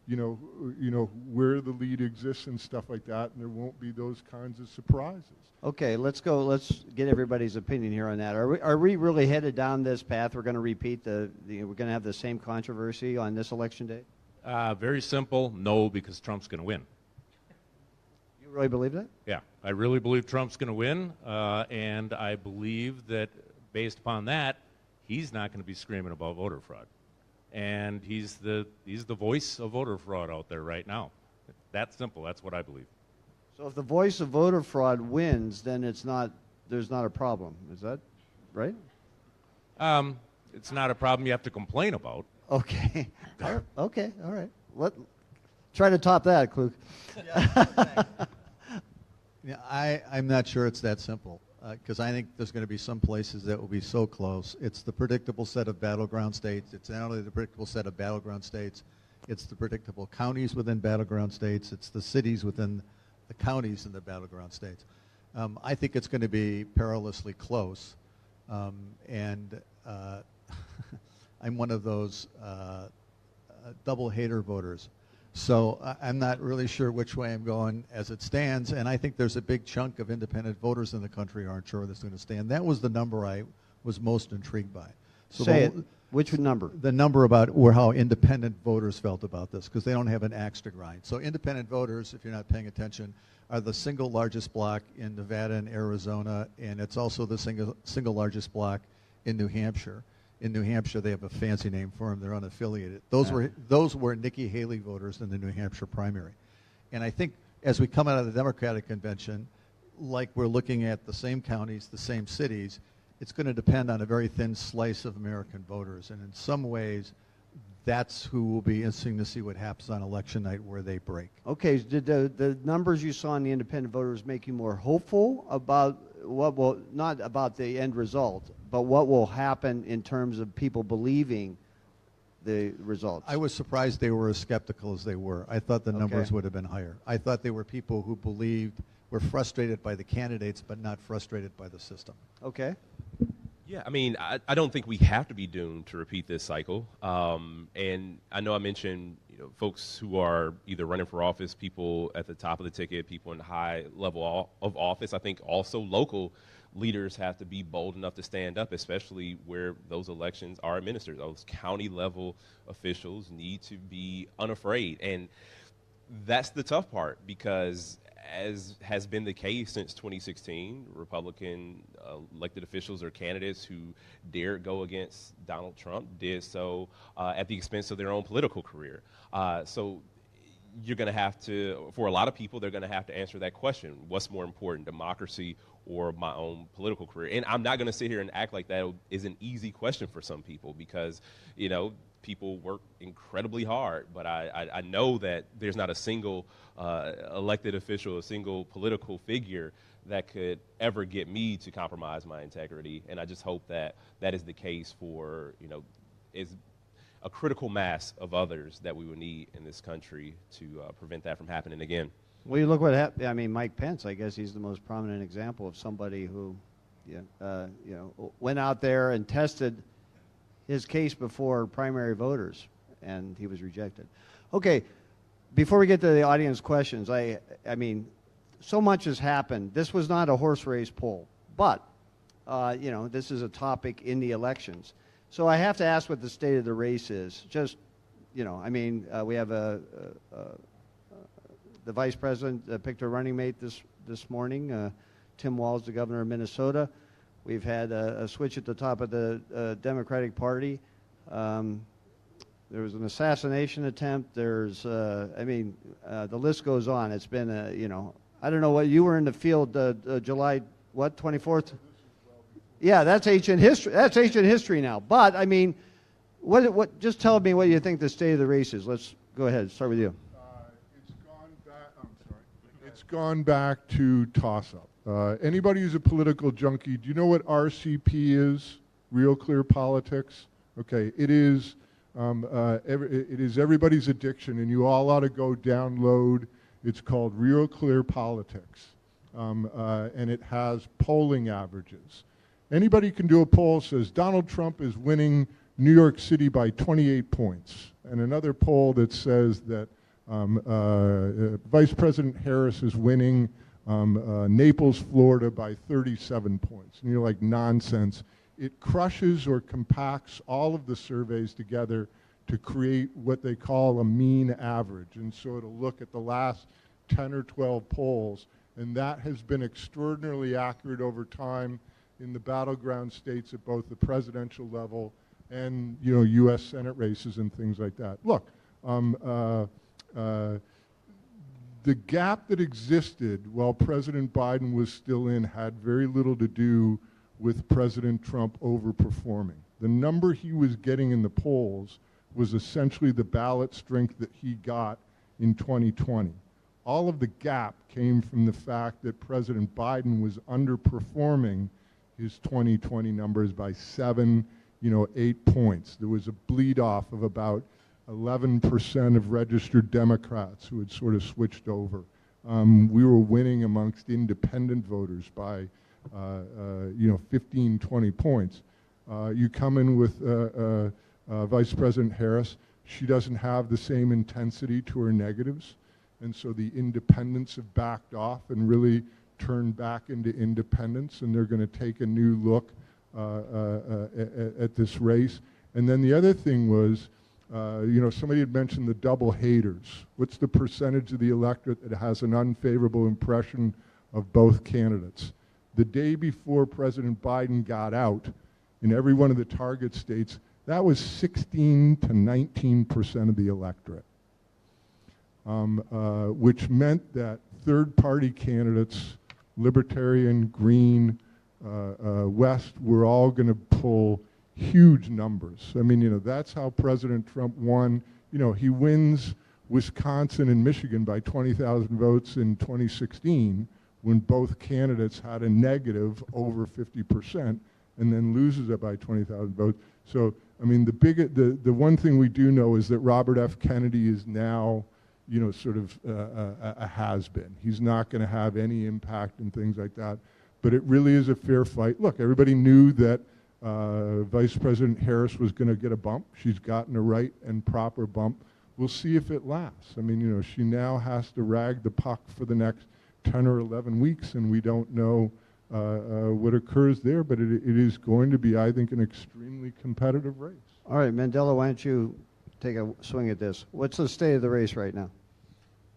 where the lead exists and stuff like that, and there won't be those kinds of surprises. Okay, let's go. Let's get everybody's opinion here on that. Are we really headed down this path? We're going to repeat we're going to have the same controversy on this election day? Very simple, no, because Trump's going to win. You really believe that? Yeah, I really believe Trump's going to win, and I believe that based upon that, he's not going to be screaming about voter fraud. And he's the voice of voter fraud out there right now. That's simple. That's what I believe. So if the voice of voter fraud wins, then there's not a problem. Is that right? It's not a problem you have to complain about. Okay. Okay. All right. Try to top that, Klug. Yeah, I'm not sure it's that simple, because I think there's going to be some places that will be so close. It's the predictable set of battleground states. It's not only the predictable set of battleground states, it's the predictable counties within battleground states. It's the cities within the counties in the battleground states. I think it's going to be perilously close, and I'm one of those double hater voters. So I'm not really sure which way I'm going as it stands, and I think there's a big chunk of independent voters in the country who aren't sure that's going to stand. That was the number I was most intrigued by. So Say it. Which number? The number about how independent voters felt about this, because they don't have an axe to grind. So independent voters, if you're not paying attention, are the single largest bloc in Nevada and Arizona, and it's also the single largest bloc in New Hampshire. In New Hampshire, they have a fancy name for them. They're unaffiliated. Those were Nikki Haley voters in the New Hampshire primary. And I think as we come out of the Democratic convention, like we're looking at the same counties, the same cities, it's going to depend on a very thin slice of American voters. And in some ways, that's who will be interesting to see what happens on election night where they break. Okay, did the numbers you saw in the independent voters make you more hopeful about what will, not about the end result, but what will happen in terms of people believing the results? I was surprised they were as skeptical as they were. I thought the numbers would have been higher. I thought they were people who were frustrated by the candidates, but not frustrated by the system. Okay. Yeah, I mean, I don't think we have to be doomed to repeat this cycle. And I know I mentioned, folks who are either running for office, people at the top of the ticket, people in high level of office. I think also local leaders have to be bold enough to stand up, especially where those elections are administered. Those county level officials need to be unafraid. And that's the tough part, because as has been the case since 2016, Republican elected officials or candidates who dared go against Donald Trump did so at the expense of their own political career. So you're going to have to, for a lot of people, they're going to have to answer that question. What's more important, democracy or my own political career? And I'm not going to sit here and act like that is an easy question for some people, because, people work incredibly hard, but I know that there's not a single elected official, a single political figure that could ever get me to compromise my integrity. And I just hope that that is the case for, is a critical mass of others that we would need in this country to prevent that from happening again. Well, you look what happened. I mean, Mike Pence, I guess he's the most prominent example of somebody who, went out there and tested his case before primary voters, and he was rejected. Okay, before we get to the audience questions, I mean, so much has happened. This was not a horse race poll, but, this is a topic in the elections. So I have to ask what the state of the race is. Just, we have the vice president picked a running mate this morning, Tim Walz, the governor of Minnesota. We've had a switch at the top of the Democratic Party. There was an assassination attempt. There's, the list goes on. It's been, I don't know what, you were in the field July, 24th? Yeah, that's ancient history. That's ancient history now. But, what? Just tell me what you think the state of the race is. Let's go ahead. Start with you. It's gone back to toss-up. Anybody who's a political junkie, do you know what RCP is? Real Clear Politics? Okay, it is everybody's addiction, and you all ought to go download. It's called Real Clear Politics, and it has polling averages. Anybody can do a poll says Donald Trump is winning New York City by 28 points, and another poll that says that Vice President Harris is winning Naples, Florida by 37 points. And you're like, nonsense. It crushes or compacts all of the surveys together to create what they call a mean average. And so it'll look at the last 10 or 12 polls, and that has been extraordinarily accurate over time in the battleground states at both the presidential level and, U.S. Senate races and things like that. Look, the gap that existed while President Biden was still in had very little to do with President Trump overperforming. The number he was getting in the polls was essentially the ballot strength that he got in 2020. All of the gap came from the fact that President Biden was underperforming his 2020 numbers by 7, 8 points. There was a bleed off of about 11% of registered Democrats who had sort of switched over. We were winning amongst independent voters by, 15, 20 points. You come in with Vice President Harris. she doesn't have the same intensity to her negatives. And so the independents have backed off and really turned back into independents, and they're going to take a new look at this race. And then the other thing was, somebody had mentioned the double haters. What's the percentage of the electorate that has an unfavorable impression of both candidates? The day before President Biden got out, in every one of the target states, that was 16 to 19% of the electorate, which meant that third-party candidates, Libertarian, Green, West, were all going to pull huge numbers. I mean, that's how President Trump won. He wins Wisconsin and Michigan by 20,000 votes in 2016 when both candidates had a negative over 50%, and then loses it by 20,000 votes. So, I mean, the one thing we do know is that Robert F. Kennedy is now, sort of a has-been. He's not going to have any impact and things like that. But it really is a fair fight. Look, everybody knew that Vice President Harris was going to get a bump. She's gotten a right and proper bump. We'll see if it lasts. I mean, she now has to rag the puck for the next 10 or 11 weeks, and we don't know what occurs there, but it is going to be, I think, an extremely competitive race. All right, Mandela, why don't you take a swing at this? What's the state of the race right now?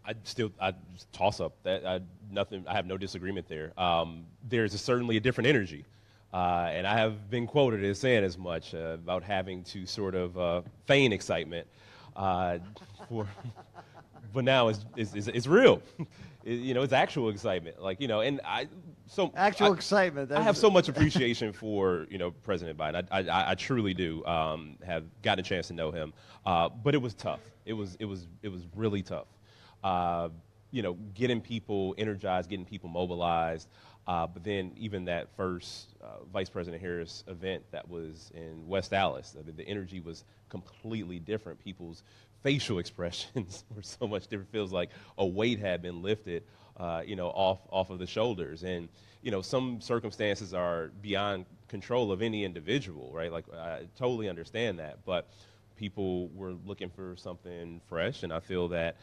I'd toss up that. I have no disagreement there. There's certainly a different energy. And I have been quoted as saying as much about having to sort of feign excitement. But now it's real. It's actual excitement. And excitement. I have so much appreciation for President Biden. I truly do. Have gotten a chance to know him, but it was tough. It was really tough. Getting people energized, getting people mobilized. But then even that first Vice President Harris event that was in West Dallas, the energy was completely different. People's facial expressions were so much different. It feels like a weight had been lifted, off of the shoulders. And, some circumstances are beyond control of any individual, right? Like, I totally understand that. But people were looking for something fresh, and I feel that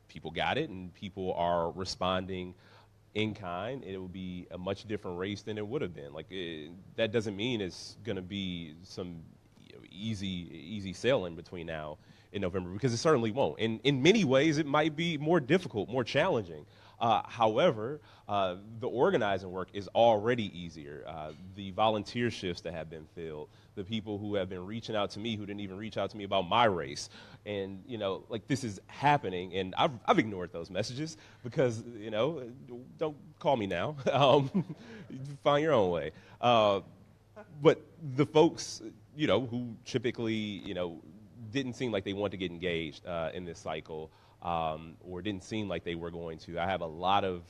people got it, and people are responding in kind. It will be a much different race than it would have been. That doesn't mean it's going to be some easy sailing between now and November, because it certainly won't. In many ways, it might be more difficult, more challenging. However, the organizing work is already easier. The volunteer shifts that have been filled, the people who have been reaching out to me who didn't even reach out to me about my race. And, this is happening, and I've ignored those messages because, don't call me now. Find your own way. But the folks, who typically, didn't seem like they wanted to get engaged in this cycle, or didn't seem like they were going to. I have a lot of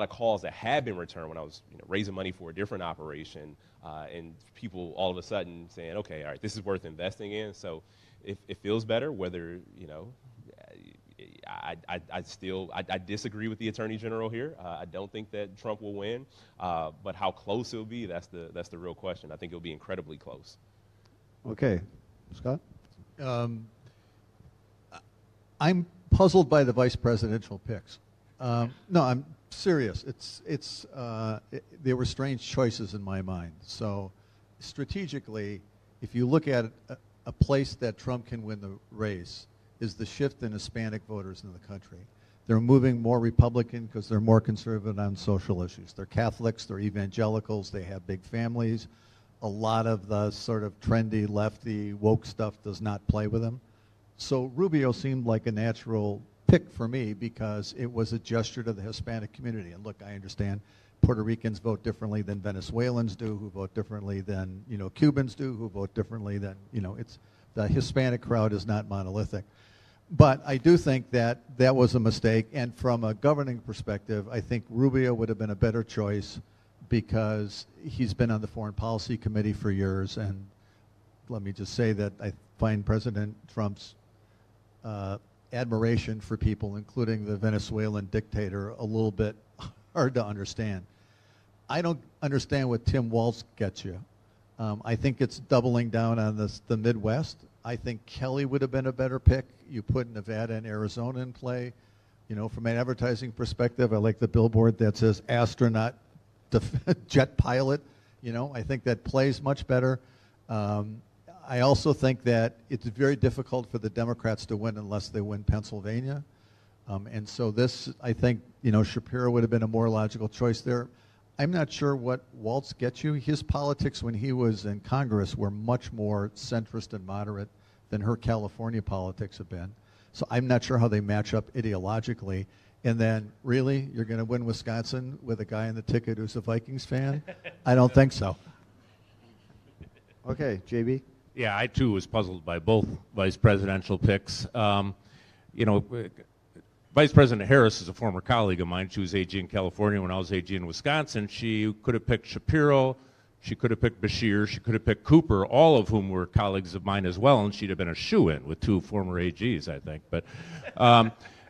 calls that had been returned when I was raising money for a different operation, and people all of a sudden saying, okay, all right, this is worth investing in. So it feels better, whether, I disagree with the Attorney General here. I don't think that Trump will win, but how close it'll be, that's the real question. I think it'll be incredibly close. Okay. Scott? I'm puzzled by the vice presidential picks. No, I'm serious. They were strange choices in my mind. So strategically, if you look at a place that Trump can win the race is the shift in Hispanic voters in the country. They're moving more Republican because they're more conservative on social issues. They're Catholics, they're evangelicals, they have big families. A lot of the sort of trendy, lefty, woke stuff does not play with them. So Rubio seemed like a natural pick for me because it was a gesture to the Hispanic community. And look, I understand Puerto Ricans vote differently than Venezuelans do, who vote differently than Cubans do, who vote differently than it's the Hispanic crowd is not monolithic. But I do think that that was a mistake. And from a governing perspective, I think Rubio would have been a better choice because he's been on the Foreign Policy Committee for years. And let me just say that I find President Trump's admiration for people, including the Venezuelan dictator, a little bit hard to understand. I don't understand what Tim Walz gets you. I think it's doubling down on the Midwest. I think Kelly would have been a better pick. You put Nevada and Arizona in play. You know, from an advertising perspective, I like the billboard that says astronaut, jet pilot. You know, I think that plays much better. I also think that it's very difficult for the Democrats to win unless they win Pennsylvania. And so this, I think, you know, Shapiro would have been a more logical choice there. I'm not sure what Waltz gets you. His politics when he was in Congress were much more centrist and moderate than her California politics have been. So I'm not sure how they match up ideologically. And then, really, you're going to win Wisconsin with a guy on the ticket who's a Vikings fan? I don't think so. Okay, JB? Yeah, I too was puzzled by both vice presidential picks. You know, Vice President Harris is a former colleague of mine. She was AG in California when I was AG in Wisconsin. She could have picked Shapiro. She could have picked Beshear. She could have picked Cooper, all of whom were colleagues of mine as well, and she'd have been a shoo-in with two former AGs, I think. But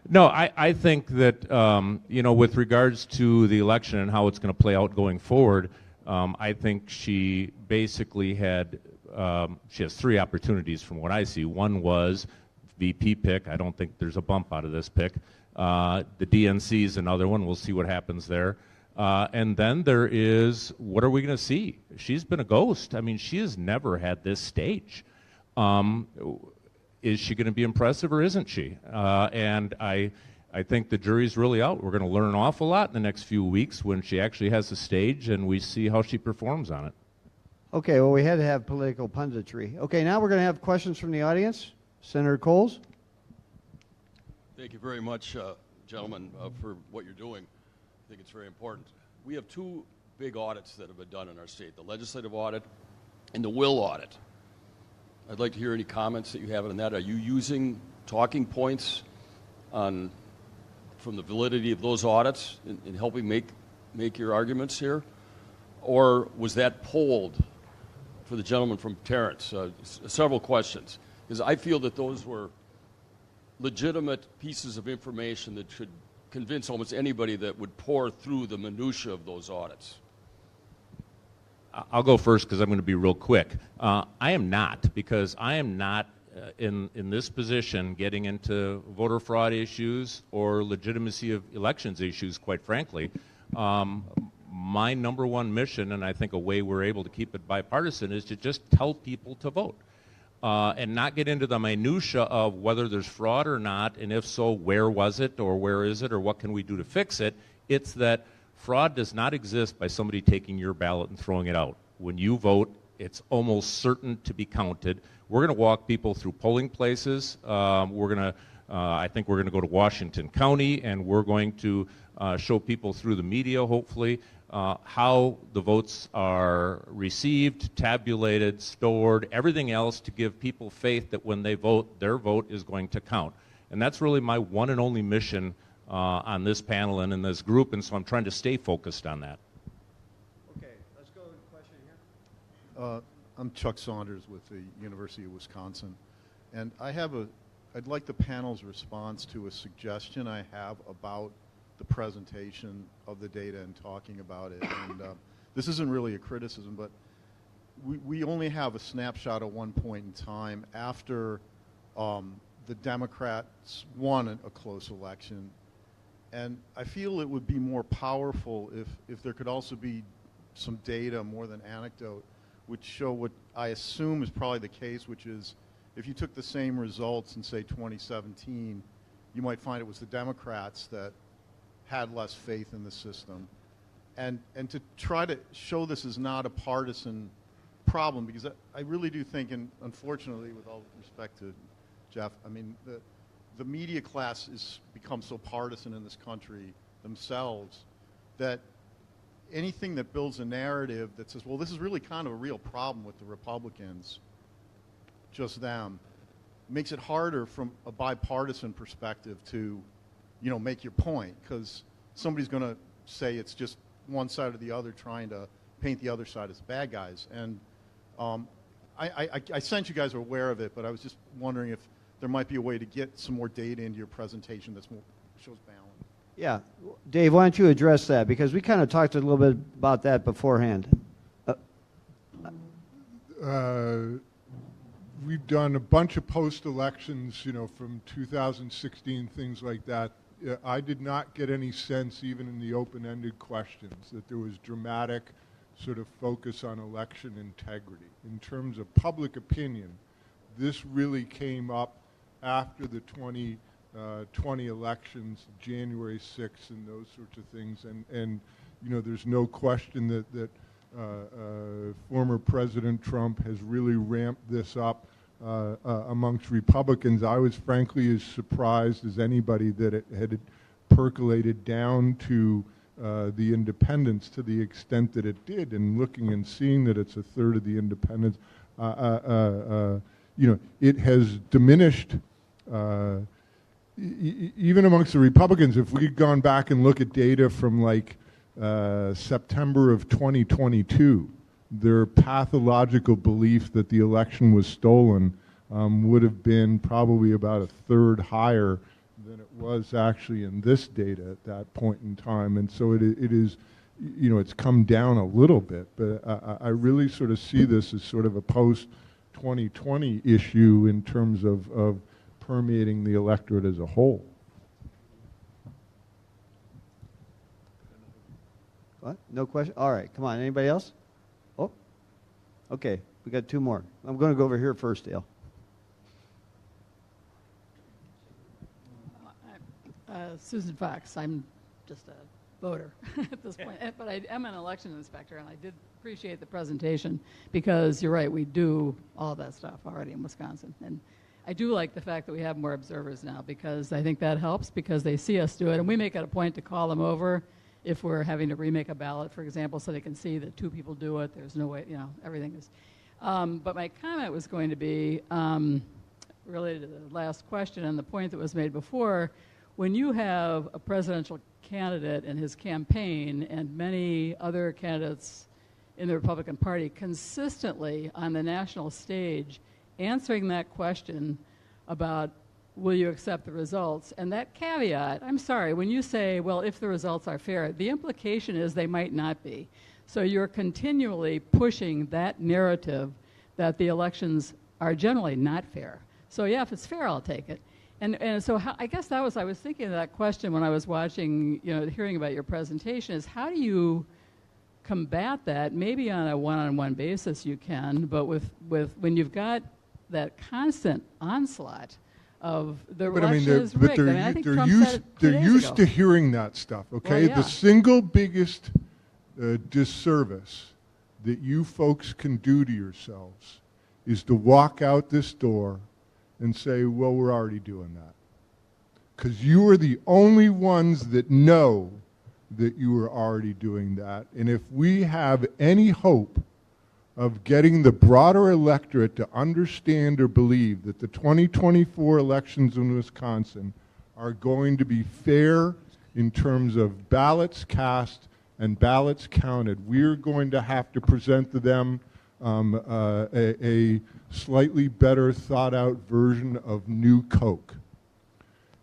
no, I think that, you know, with regards to the election and how it's going to play out going forward, I think she basically had, she has three opportunities from what I see. One was VP pick. I don't think there's a bump out of this pick. The DNC is another one. We'll see what happens there. And then there is, what are we going to see? She's been a ghost. I mean, she has never had this stage. Is she going to be impressive or isn't she? And I think the jury's really out. We're going to learn an awful lot in the next few weeks when she actually has a stage and we see how she performs on it. Okay, well, we had to have political punditry. Okay, now we're going to have questions from the audience. Senator Coles? Thank you very much, gentlemen, for what you're doing. I think it's very important. We have two big audits that have been done in our state, the legislative audit and the will audit. I'd like to hear any comments that you have on that. Are you using talking points from the validity of those audits in helping make your arguments here? Or was that polled for the gentleman from Tarrance? Several questions. Because I feel that those were legitimate pieces of information that should convince almost anybody that would pore through the minutia of those audits. I'll go first because I'm going to be real quick. I am not, because I am not in this position getting into voter fraud issues or legitimacy of elections issues, quite frankly. My number one mission, and I think a way we're able to keep it bipartisan, is to just tell people to vote. And not get into the minutia of whether there's fraud or not, and if so, where was it, or where is it, or what can we do to fix it. It's that fraud does not exist by somebody taking your ballot and throwing it out. When you vote, it's almost certain to be counted. We're going to walk people through polling places. I think we're going to go to Washington County, and we're going to show people through the media, hopefully, how the votes are received, tabulated, stored, everything else to give people faith that when they vote, their vote is going to count. And that's really my one and only mission on this panel and in this group, and so I'm trying to stay focused on that. Okay, let's go to the question here. I'm Chuck Saunders with the University of Wisconsin, and I'd like the panel's response to a suggestion I have about the presentation of the data and talking about it. And this isn't really a criticism, but we only have a snapshot at one point in time after the Democrats won a close election. And I feel it would be more powerful if there could also be some data more than anecdote, which show what I assume is probably the case, which is if you took the same results in, say, 2017, you might find it was the Democrats that had less faith in the system. And to try to show this is not a partisan problem, because I really do think, and unfortunately, with all respect to Jeff, I mean, the media class has become so partisan in this country themselves that anything that builds a narrative that says, well, this is really kind of a real problem with the Republicans, just them, makes it harder from a bipartisan perspective to, you know, make your point, because somebody's going to say it's just one side or the other trying to paint the other side as bad guys. And I sense you guys are aware of it, but I was just wondering if there might be a way to get some more data into your presentation that shows balance. Yeah. Dave, why don't you address that? Because we kind of talked a little bit about that beforehand. We've done a bunch of post-elections, you know, from 2016, things like that. I did not get any sense, even in the open-ended questions, that there was dramatic sort of focus on election integrity. In terms of public opinion, this really came up after the 2020 elections, January 6th, and those sorts of things. And you know, there's no question that former President Trump has really ramped this up amongst Republicans. I was frankly as surprised as anybody that it had percolated down to the independents to the extent that it did, and looking and seeing that it's a third of the independents, you know, it has diminished even amongst the Republicans. If we'd gone back and look at data from like September of 2022, their pathological belief that the election was stolen would have been probably about a third higher than it was actually in this data at that point in time. And so it is, you know, it's come down a little bit, but I really sort of see this as sort of a post-2020 issue in terms of permeating the electorate as a whole. What? No question? All right, come on. Anybody else? Oh, okay. We got two more. I'm going to go over here first, Dale. Susan Fox. I'm just a voter at this point, but I am an election inspector, and I did appreciate the presentation because you're right, we do all of that stuff already in Wisconsin. And I do like the fact that we have more observers now, because I think that helps, because they see us do it, and we make it a point to call them over if we're having to remake a ballot, for example, so they can see that two people do it. There's no way, you know, everything is. But my comment was going to be related to the last question and the point that was made before. When you have a presidential candidate and his campaign and many other candidates in the Republican Party consistently on the national stage answering that question about will you accept the results, and that caveat, I'm sorry, when you say, well, if the results are fair, the implication is they might not be. So you're continually pushing that narrative that the elections are generally not fair. So yeah, if it's fair, I'll take it. And so I guess I was thinking of that question when I was watching, you know, hearing about your presentation, is how do you combat that? Maybe on a one-on-one basis you can, but with when you've got that constant onslaught of the election is rigged. I think Trump said it 2 days they're used ago. to hearing that stuff, okay? Well, yeah. The single biggest disservice that you folks can do to yourselves is to walk out this door and say, well, we're already doing that. Because you are the only ones that know that you are already doing that. And if we have any hope of getting the broader electorate to understand or believe that the 2024 elections in Wisconsin are going to be fair in terms of ballots cast and ballots counted, we're going to have to present to them a slightly better thought out version of New Coke.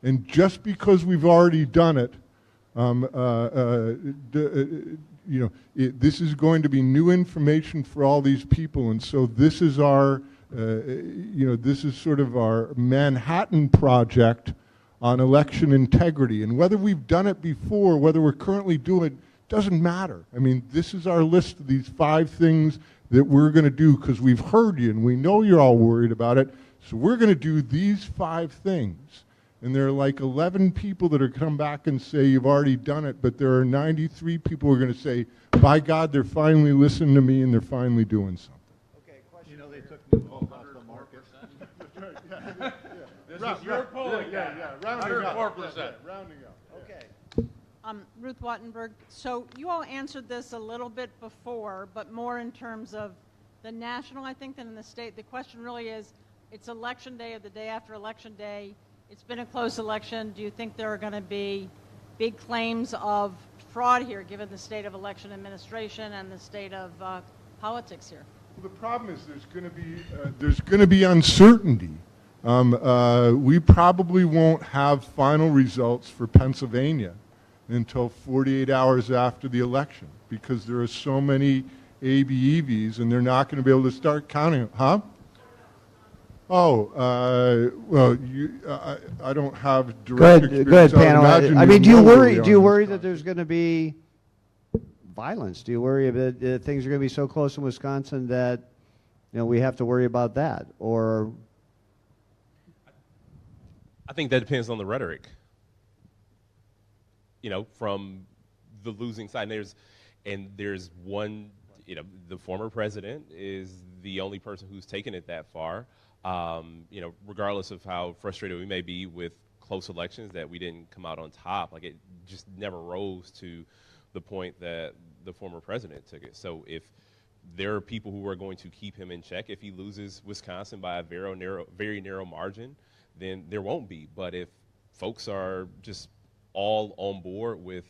And just because we've already done it, you know, this is going to be new information for all these people, and so this is our, you know, this is sort of our Manhattan Project on election integrity. And whether we've done it before, whether we're currently doing it, doesn't matter. I mean, this is our list of these 5 things that we're going to do because we've heard you and we know you're all worried about it. So we're going to do these 5 things. And there are like 11 people that are come back and say you've already done it, but there are 93 people who are going to say, by God, they're finally listening to me and they're finally doing something. Okay, question. You know, they took New Coke off the market. This is your polling. Rounding 104%. Rounding up. Okay. Ruth Wattenberg. So you all answered this a little bit before, but more in terms of the national, I think, than in the state. The question really is, it's election day or the day after election day. It's been a close election. Do you think there are going to be big claims of fraud here, given the state of election administration and the state of politics here? Well, the problem is there's going to be uncertainty. We probably won't have final results for Pennsylvania until 48 hours after the election, because there are so many ABEVs, and they're not going to be able to start counting them. Huh? Oh, well, I don't have direct experience. Good panel. I mean, do you worry that there's going to be violence? Do you worry that things are going to be so close in Wisconsin that we have to worry about that? Or I think that depends on the rhetoric. From the losing side, there's one. The former president is the only person who's taken it that far. Regardless of how frustrated we may be with close elections that we didn't come out on top, like it just never rose to the point that the former president took it. So if there are people who are going to keep him in check, if he loses Wisconsin by a very narrow margin, then there won't be. But if folks are just all on board with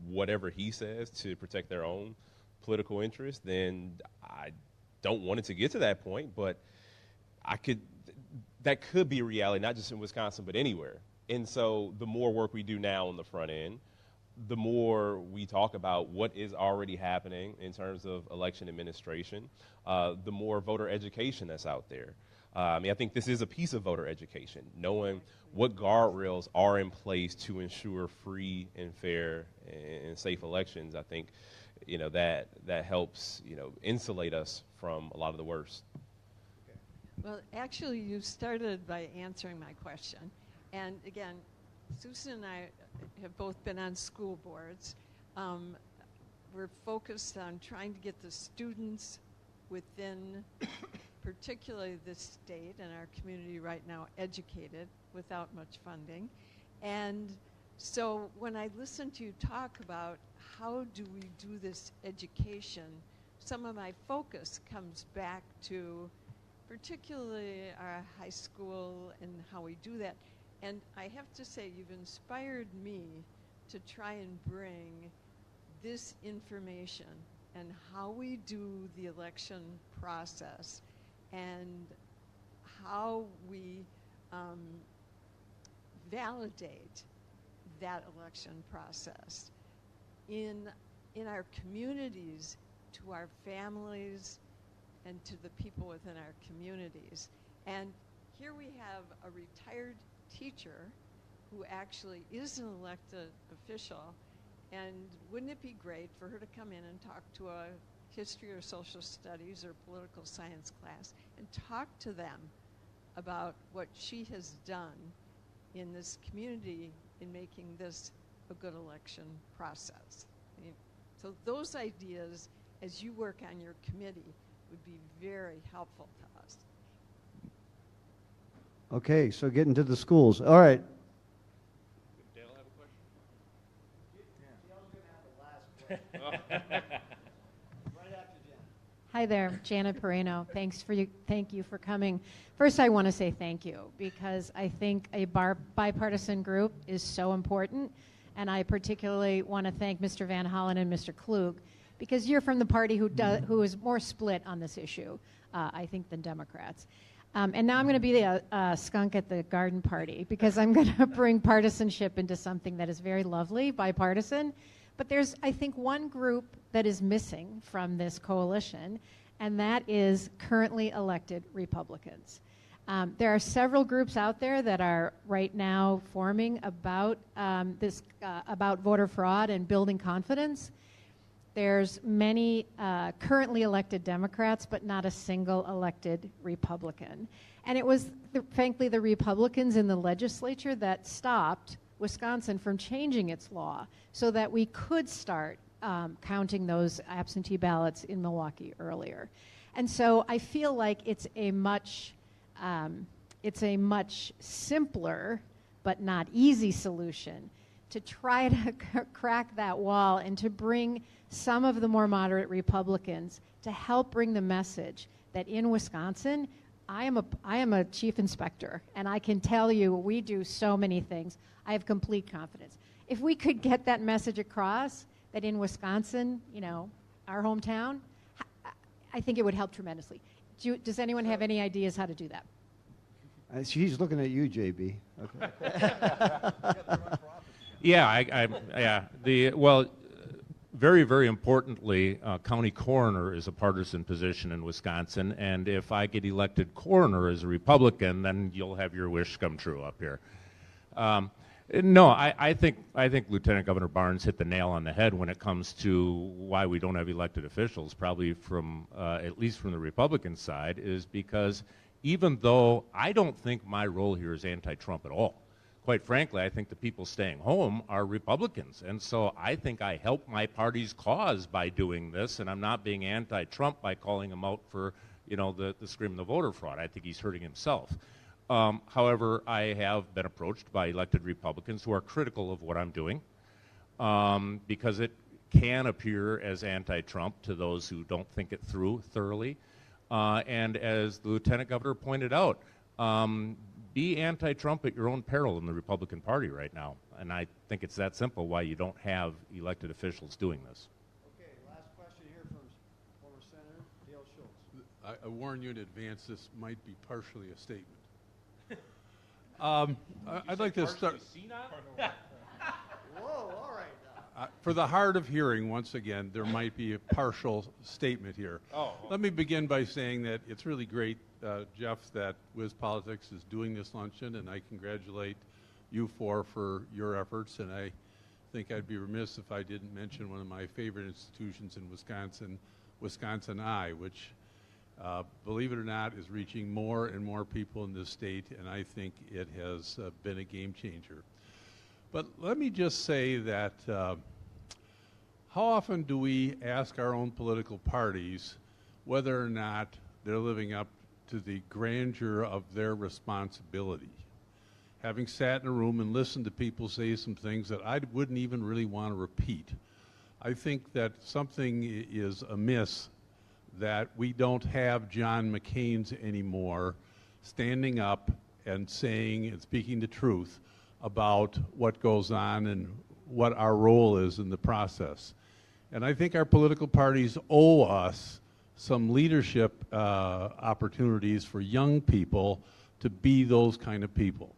whatever he says to protect their own political interests, then I don't want it to get to that point, but that could be a reality, not just in Wisconsin, but anywhere. And so the more work we do now on the front end, the more we talk about what is already happening in terms of election administration, the more voter education that's out there. I think this is a piece of voter education, knowing what guardrails are in place to ensure free and fair and safe elections. I think, that helps, insulate us from a lot of the worst. Well, actually, you started by answering my question. And again, Susan and I have both been on school boards. We're focused on trying to get the students within particularly this state and our community right now educated without much funding. And so when I listen to you talk about how do we do this education, some of my focus comes back to particularly our high school and how we do that. And I have to say, you've inspired me to try and bring this information and how we do the election process and how we validate that election process in our communities, to our families, and to the people within our communities. And here we have a retired teacher who actually is an elected official, and wouldn't it be great for her to come in and talk to a history or social studies or political science class and talk to them about what she has done in this community in making this a good election process. So those ideas, as you work on your committee, would be very helpful to us. Okay, so getting to the schools. All right. Dale have a question? Dale's going to have the last question. Right after Janet. Hi there, Janet Perino. Thank you for coming. First, I want to say thank you because I think a bipartisan group is so important, and I particularly want to thank Mr. Van Hollen and Mr. Klug because you're from the party who is more split on this issue, I think, than Democrats. And now I'm going to be the skunk at the garden party because I'm going to bring partisanship into something that is very lovely, bipartisan. But there's, I think, one group that is missing from this coalition, and that is currently elected Republicans. There are several groups out there that are right now forming about about voter fraud and building confidence. There's many currently elected Democrats, but not a single elected Republican. And it was, frankly, the Republicans in the legislature that stopped Wisconsin from changing its law so that we could start counting those absentee ballots in Milwaukee earlier. And so I feel like it's a much simpler but not easy solution to try to crack that wall and to bring some of the more moderate Republicans to help bring the message that in Wisconsin, I am a chief inspector, and I can tell you we do so many things. I have complete confidence. If we could get that message across that in Wisconsin, our hometown, I think it would help tremendously. Does anyone have any ideas how to do that? She's looking at you, JB. Okay. very, very importantly, county coroner is a partisan position in Wisconsin, and if I get elected coroner as a Republican, then you'll have your wish come true up here. No, I think Lieutenant Governor Barnes hit the nail on the head when it comes to why we don't have elected officials, probably from, at least from the Republican side, is because even though I don't think my role here is anti-Trump at all, quite frankly, I think the people staying home are Republicans. And so I think I help my party's cause by doing this, and I'm not being anti-Trump by calling him out for, you know, the scream of the voter fraud. I think he's hurting himself. However, I have been approached by elected Republicans who are critical of what I'm doing because it can appear as anti-Trump to those who don't think it through thoroughly. And as the Lieutenant Governor pointed out, be anti-Trump at your own peril in the Republican Party right now. And I think it's that simple why you don't have elected officials doing this. Okay, last question here from former Senator Dale Schultz. I warn you in advance, this might be partially a statement. I'd like to start. Whoa, all right. For the hard of hearing, once again, there might be a partial statement here. Let me begin by saying that it's really great, Jeff, that Wiz Politics is doing this luncheon, and I congratulate you for your efforts. And I think I'd be remiss if I didn't mention one of my favorite institutions in Wisconsin, Wisconsin Eye, which, believe it or not, is reaching more and more people in this state, and I think it has been a game changer. But let me just say that how often do we ask our own political parties whether or not they're living up to the grandeur of their responsibility? Having sat in a room and listened to people say some things that I wouldn't even really want to repeat, I think that something is amiss that we don't have John McCain's anymore standing up and saying and speaking the truth about what goes on and what our role is in the process. And I think our political parties owe us some leadership opportunities for young people to be those kind of people.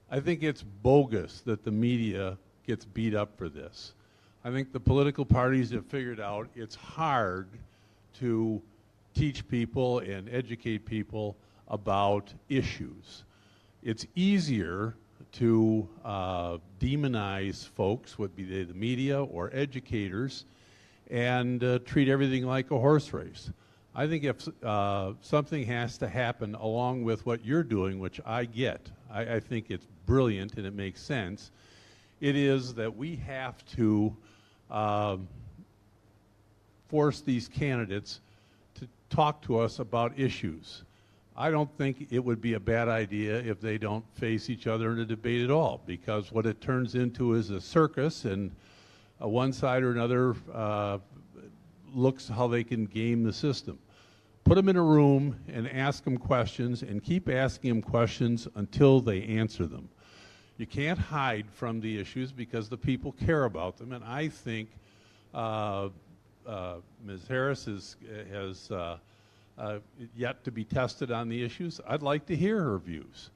I think it's bogus that the media gets beat up for this. I think the political parties have figured out it's hard to teach people and educate people about issues. It's easier to demonize folks, would be they the media or educators, and treat everything like a horse race. I think if something has to happen along with what you're doing, which I get, I think it's brilliant and it makes sense, it is that we have to force these candidates to talk to us about issues. I don't think it would be a bad idea if they don't face each other in a debate at all, because what it turns into is a circus, and one side or another looks how they can game the system. Put them in a room and ask them questions, and keep asking them questions until they answer them. You can't hide from the issues because the people care about them, and I think Ms. Harris has yet to be tested on the issues. I'd like to hear her views.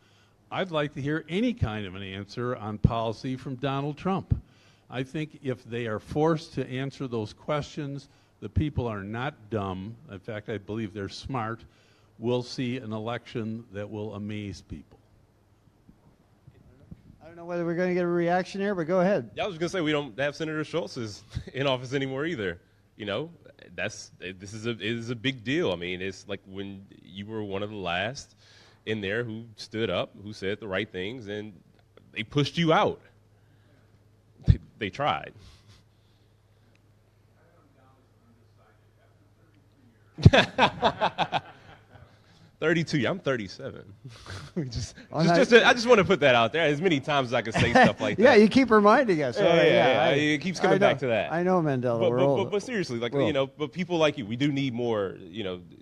I'd like to hear any kind of an answer on policy from Donald Trump. I think if they are forced to answer those questions, the people are not dumb. In fact, I believe they're smart. We'll see an election that will amaze people. I don't know whether we're going to get a reaction here, but go ahead. Yeah, I was going to say we don't have Senator Schultz in office anymore either. You know, this is a big deal. I mean, it's like when you were one of the last in there who stood up, who said the right things, and they pushed you out. They tried. 32. I'm 37. I just want to put that out there as many times as I can say stuff like that. Yeah, you keep reminding us. It keeps coming back to that. I know, Mandela. But seriously, like but people like you, we do need more.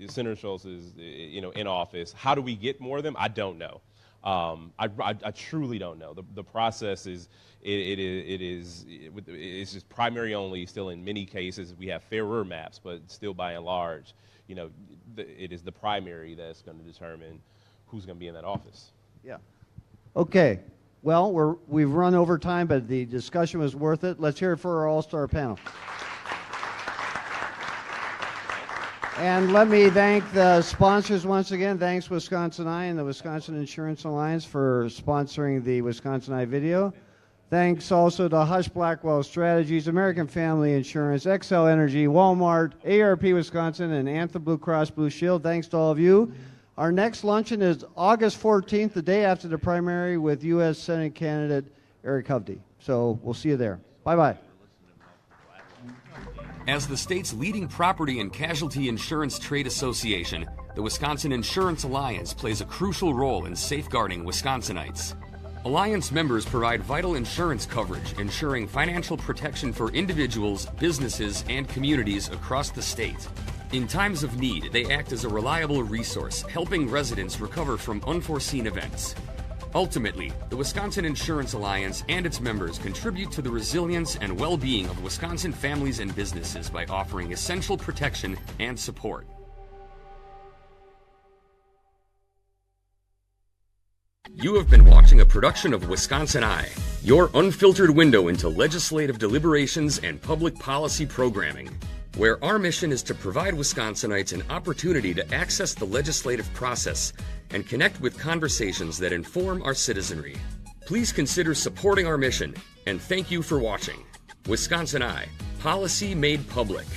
Senator Schultz is in office. How do we get more of them? I don't know. I truly don't know. The process is it's just primary only. Still, in many cases, we have fairer maps, but still, by and large, it is the primary that's going to determine who's going to be in that office. Yeah. Okay. Well, we've run over time, but the discussion was worth it. Let's hear it for our all-star panel. And let me thank the sponsors once again. Thanks Wisconsin Eye and the Wisconsin Insurance Alliance for sponsoring the Wisconsin Eye video. Thanks also to Hush Blackwell Strategies, American Family Insurance, XL Energy, Walmart, ARP Wisconsin, and Anthem Blue Cross Blue Shield. Thanks to all of you. Our next luncheon is August 14th, the day after the primary, with U.S. Senate candidate Eric Hovde. So we'll see you there. Bye-bye. As the state's leading property and casualty insurance trade association, the Wisconsin Insurance Alliance plays a crucial role in safeguarding Wisconsinites. Alliance members provide vital insurance coverage, ensuring financial protection for individuals, businesses, and communities across the state. In times of need, they act as a reliable resource, helping residents recover from unforeseen events. Ultimately, the Wisconsin Insurance Alliance and its members contribute to the resilience and well-being of Wisconsin families and businesses by offering essential protection and support. You have been watching a production of Wisconsin Eye, your unfiltered window into legislative deliberations and public policy programming, where our mission is to provide Wisconsinites an opportunity to access the legislative process and connect with conversations that inform our citizenry. Please consider supporting our mission, and thank you for watching. Wisconsin Eye, policy made public.